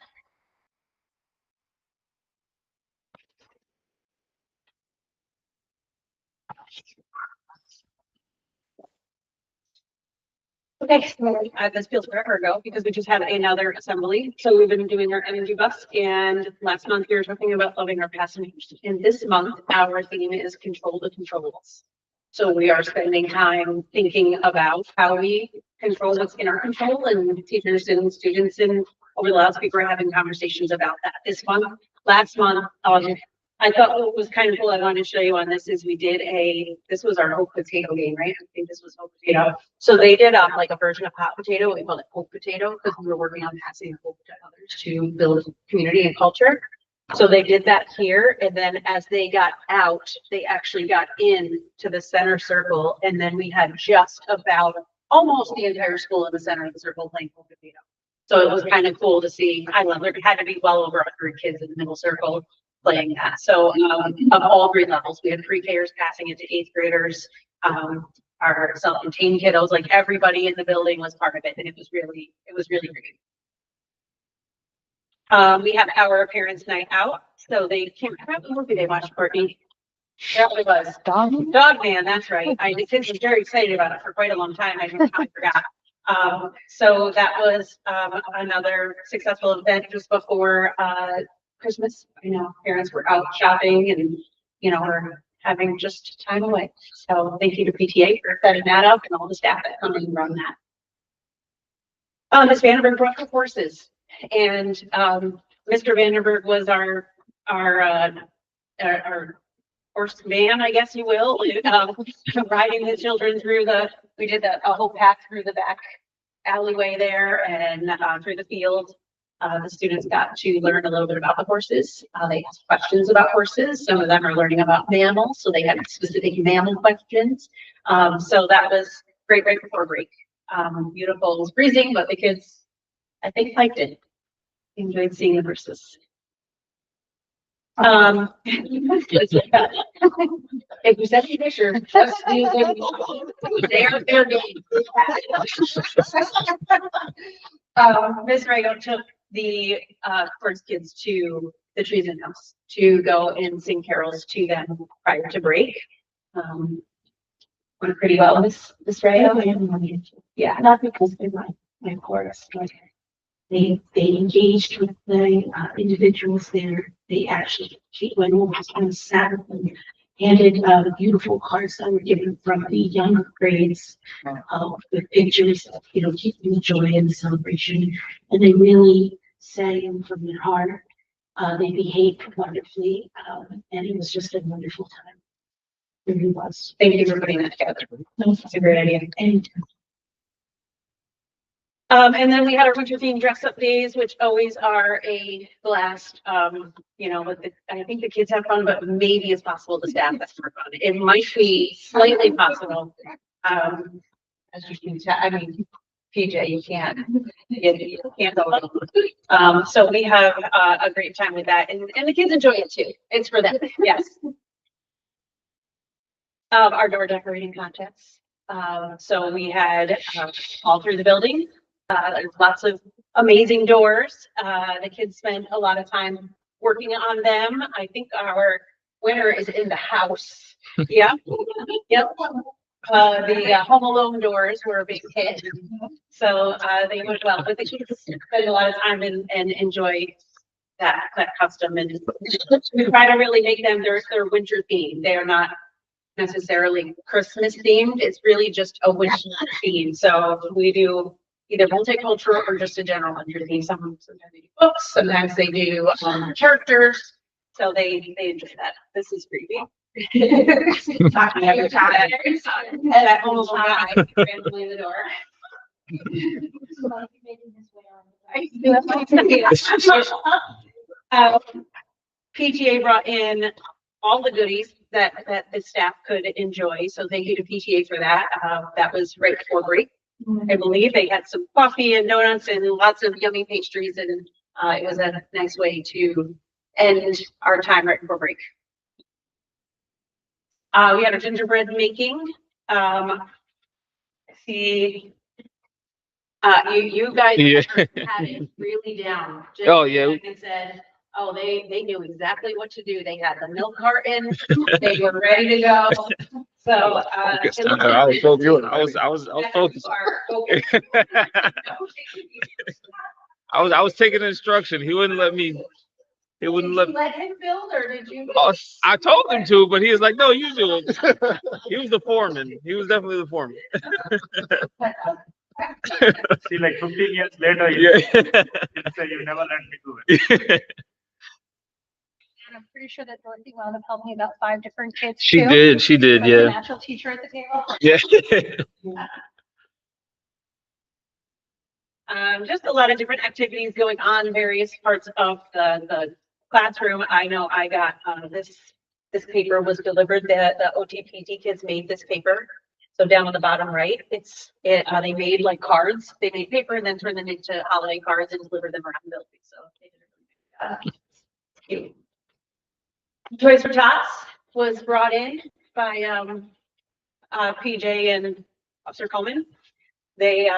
Okay, this feels forever ago because we just had another assembly. So we've been doing our energy bus, and last month we were talking about loving our passengers. And this month, our theme is control the controllables. So we are spending time thinking about how we control what's in our control, and teachers and students and over the loudspeaker are having conversations about that this month. Last month, I thought what was kind of cool, I wanted to show you on this is we did this was our Hope Potato game, right? I think this was Hope Potato. So they did like a version of Hot Potato. We called it Hope Potato because we were working on passing hope to others to build community and culture. So they did that here. And then as they got out, they actually got in to the center circle. And then we had just about almost the entire school in the center of the circle playing Hope Potato. So it was kind of cool to see. I love it. There had to be well over 100 kids in the middle circle playing that. So of all grade levels, we had pre-Kers passing it to 8th graders, our self-contained kiddos, like everybody in the building was part of it. And it was really great. We have our parents' night out. So they came, what movie they watched, Courtney? Yeah, it was Dog Man, that's right. The kids were very excited about it for quite a long time. I forgot. So that was another successful event just before Christmas. I know parents were out shopping and, we're having just time away. So thank you to PTA for setting that up and all the staff that come and run that. Ms. Vandenberg brought the horses, and Mr. Vandenberg was our horse man, I guess you will, riding the children through we did a whole path through the back alleyway there and through the field. The students got to learn a little bit about the horses. They asked questions about horses. Some of them are learning about mammals, so they had specific mammal questions. So that was great right before break. Beautiful. It was freezing, but the kids, I think, liked it. Enjoyed seeing the horses. If you said Fisher, just use them. They're game. Ms. Rago took the first kids to the Treason House to go and sing carols to them prior to break. Went pretty well, Miss Rago. Yeah, Not because they like my chorus, but they engaged with the individuals there. They actually went over and sat and handed beautiful cards that were given from the younger grades with pictures of, keeping the joy and the celebration. And they really sang from their heart. They behaved wonderfully, and it was just a wonderful time. It really was. Thank you for putting that together. It's a great idea. And then we had our winter theme dress up days, which always are a blast. I think the kids have fun, but maybe it's possible the staff has more fun. It might be slightly possible. As you can tell, PJ, you can't go. So we have a great time with that, and the kids enjoy it too. It's for them. Yes. Our door decorating contests. So we had all through the building. There's lots of amazing doors. The kids spent a lot of time working on them. I think our winner is in the house. Yeah. Yep. The Home Alone doors were a big hit. So they went well. But the kids spend a lot of time and enjoy that custom. And we try to really make them their winter theme. They are not necessarily Christmas themed. It's really just a winter theme. So we do either multicultural or just a general winter theme. Sometimes they do books, sometimes they do characters. So they enjoy that. This is creepy. Talking every time. And I almost died randomly in the door. PTA brought in all the goodies that the staff could enjoy, so thank you to PTA for that. That was right before break. I believe they had some coffee and donuts and lots of yummy pastries, and it was a nice way to end our time right before break. We had a gingerbread making. See, you guys Yeah. had it really down. Oh, yeah. And said, oh, they knew exactly what to do. They had the milk carton. They were ready to go. So, it looked I was like- so good. I was focused. I was taking instruction. He wouldn't let me. He wouldn't let. Did you let him build, or did you? Oh, I told him to, but he was like, "No, you do it." He was the foreman. He was definitely the foreman. See, like 15 years later, Yeah. you say you never let me do it. And I'm pretty sure that Dorothy wound up helping about 5 different kids She too. did. She did. Like a Yeah. natural teacher at the table. Yeah. Just a lot of different activities going on in various parts of the classroom. I know I got, this paper was delivered, the OTPD kids made this paper. So down on the bottom right, they made like cards, they made paper and then turned them into holiday cards and delivered them around the building, so. They did it. Toys for Tots was brought in by, PJ and Officer Coleman. They,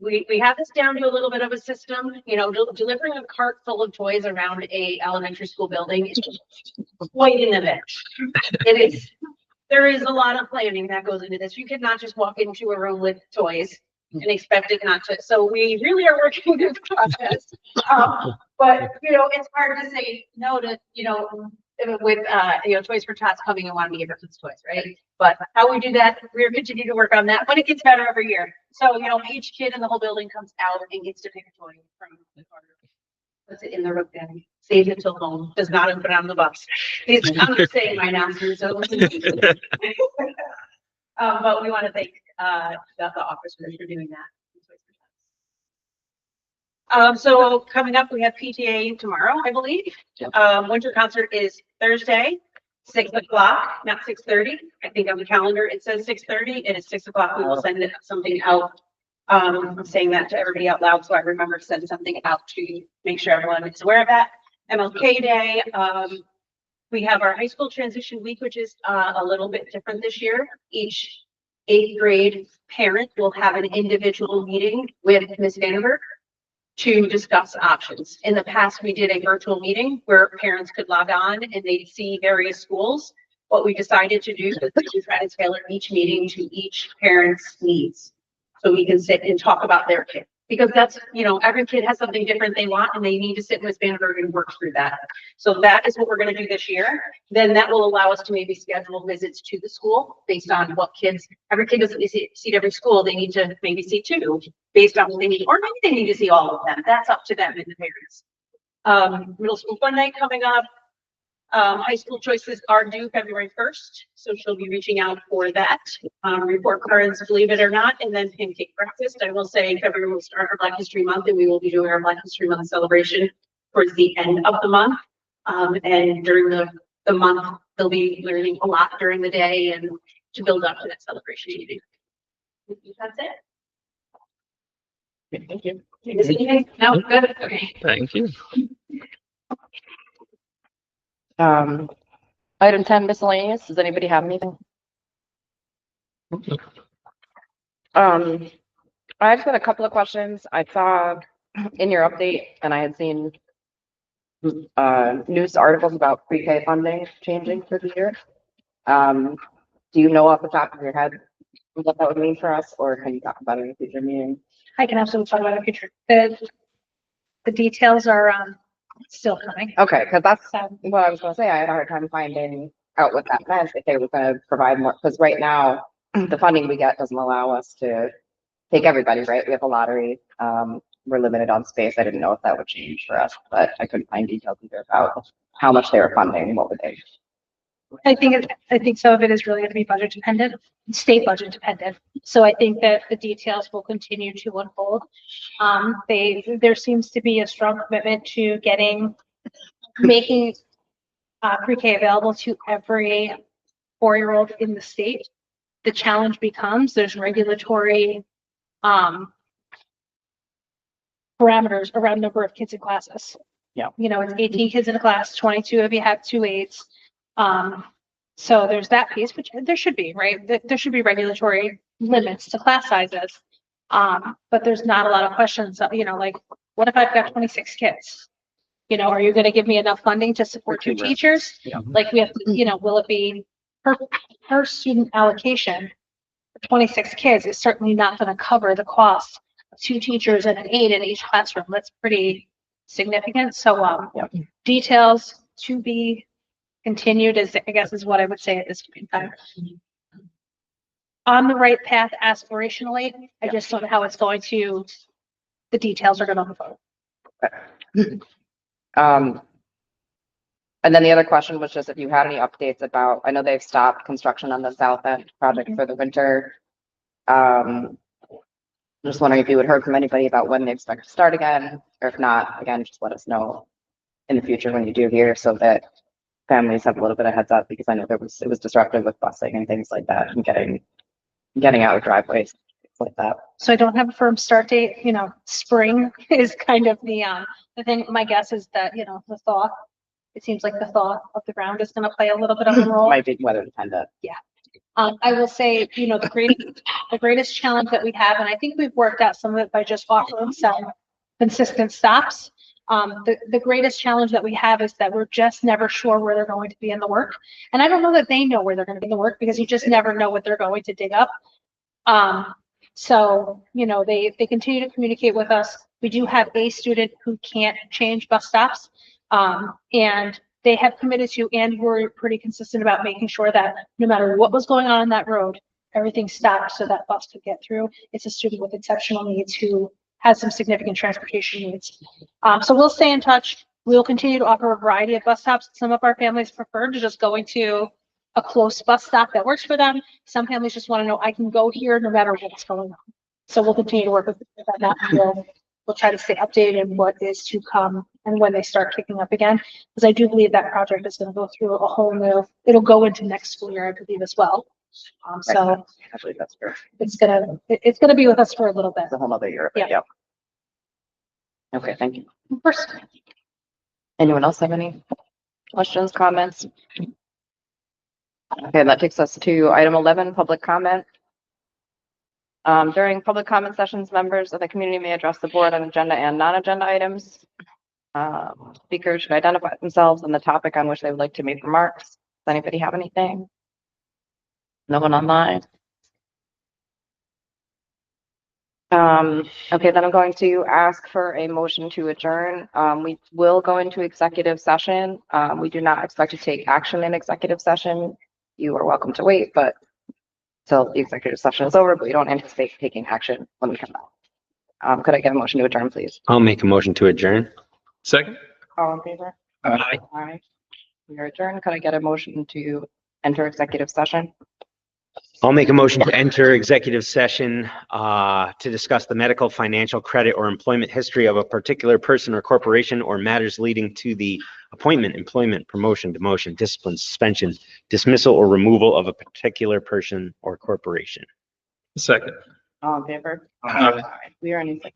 we have this down to a little bit of a system, delivering a cart full of toys around a elementary school building is quite an event. It is, there is a lot of planning that goes into this. You cannot just walk into a room with toys and expect it not to. So we really are working through the process. But, it's hard to say no to, with, Toys for Tots coming and wanting to give us its toys, right? But how we do that, we're continuing to work on that, but it gets better every year. So, each kid in the whole building comes out and gets to pick a toy from the corner. Puts it in their book bag, saves it till home, does not put it on the bus. I'm not saying my announcement, so. But we want to thank, the officers for doing that. So coming up, we have PTA tomorrow, I believe. Winter concert is Thursday, 6 o'clock, not 6:30. I think on the calendar, it says 6:30, and it's 6 o'clock. We will send something out. I'm saying that to everybody out loud, so I remember to send something out to make sure everyone is aware of that. MLK Day, we have our high school transition week, which is a little bit different this year. Each 8th grade parent will have an individual meeting with Ms. Vandenberg to discuss options. In the past, we did a virtual meeting where parents could log on and they'd see various schools. What we decided to do is to try to tailor each meeting to each parent's needs. So we can sit and talk about their kid. Because that's, every kid has something different they want and they need to sit with Vandenberg and work through that. So that is what we're going to do this year. Then that will allow us to maybe schedule visits to the school based on what kids, every kid doesn't see every school. They need to maybe see 2 based on what they need, or maybe they need to see all of them. That's up to them and the parents. Middle school fun night coming up. High school choices are due February 1st. So she'll be reaching out for that. Report cards, believe it or not, and then pancake breakfast. I will say February will start our Black History Month and we will be doing our Black History Month celebration towards the end of the month. And during the month, they'll be learning a lot during the day and to build up to that celebration meeting. That's it. Thank you. Is it anything? No, good. Okay. Thank you. Item 10 miscellaneous. Does anybody have anything? I've got a couple of questions. I saw in your update, and I had seen news articles about pre-K funding changing for the year. Do you know off the top of your head what that would mean for us, or can you talk about it in a future meeting? I can absolutely talk about it future. The details are still coming. Okay, because that's So what I was gonna say. I had a hard time finding out what that meant, if they were gonna provide more, because right now, the funding we get doesn't allow us to take everybody, right? We have a lottery. We're limited on space. I didn't know if that would change for us, but I couldn't find details either about how much they were funding, what would they I think some of it is really going to be budget dependent, state budget dependent. So I think that the details will continue to unfold. There seems to be a strong commitment to making pre-K available to every 4-year-old in the state. The challenge becomes there's regulatory parameters around number of kids in classes. Yeah. You know, it's 18 kids in a class, 22 of you have 2 aides. So there's that piece, which there should be, right? There should be regulatory limits to class sizes. But there's not a lot of questions, you know, like, what if I've got 26 kids? You know, are you gonna give me enough funding to support 2 teachers? Yeah. Like, we have to, you know, will it be per student allocation? For 26 kids is certainly not gonna cover the cost of 2 teachers and an aide in each classroom. That's pretty significant. So, details to be continued is, I guess, is what I would say at this point in time. On the right path aspirationally, I just don't know how it's going to, the details are gonna unfold. And then the other question was just if you had any updates about, I know they've stopped construction on the south end project for the winter. Just wondering if you had heard from anybody about when they expect to start again, or if not, again, just let us know in the future when you do hear, so that families have a little bit of heads up, because I know it was disruptive with busing and things like that, and getting out of driveways, things like that. So I don't have a firm start date, you know, spring is kind of the thing. My guess is that, you know, it seems like the thaw of the ground is gonna play a little bit of a role. Might be weather dependent. I will say, you know, the greatest challenge that we have, and I think we've worked out some of it by just offering some consistent stops. The greatest challenge that we have is that we're just never sure where they're going to be in the work. And I don't know that they know where they're going to be in the work, because you just never know what they're going to dig up. So, you know, they continue to communicate with us. We do have a student who can't change bus stops. And they have committed to, and we're pretty consistent about making sure that no matter what was going on that road, everything stopped so that bus could get through. It's a student with exceptional needs who has some significant transportation needs. So we'll stay in touch. We'll continue to offer a variety of bus stops. Some of our families prefer to just going to a close bus stop that works for them. Some families just want to know, I can go here no matter what's going on. So we'll continue to work with that. We'll try to stay updated in what is to come and when they start kicking up again, because I do believe that project is going to go through a whole new, it'll go into next school year, I believe, as well. So I believe that's true. it's gonna be with us for a little bit. It's a whole other year, but Yeah. Okay, thank you. Of course. Anyone else have any questions, comments? Okay, that takes us to item 11, public comment. During public comment sessions, members of the community may address the board on agenda and non-agenda items. Speakers should identify themselves and the topic on which they would like to make remarks. Does anybody have anything? No one online? Okay, then I'm going to ask for a motion to adjourn. We will go into executive session. We do not expect to take action in executive session. You are welcome to wait, but till the executive session is over, but we don't anticipate taking action when we come back. Could I get a motion to adjourn, please? I'll make a motion to adjourn. Second? All in favor? Aye. Aye. We are adjourned. Could I get a motion to enter executive session? I'll make a motion to enter executive session to discuss the medical, financial, credit, or employment history of a particular person or corporation, or matters leading to the appointment, employment, promotion, demotion, discipline, suspension, dismissal, or removal of a particular person or corporation. Second. All in favor? Aye. We are in executive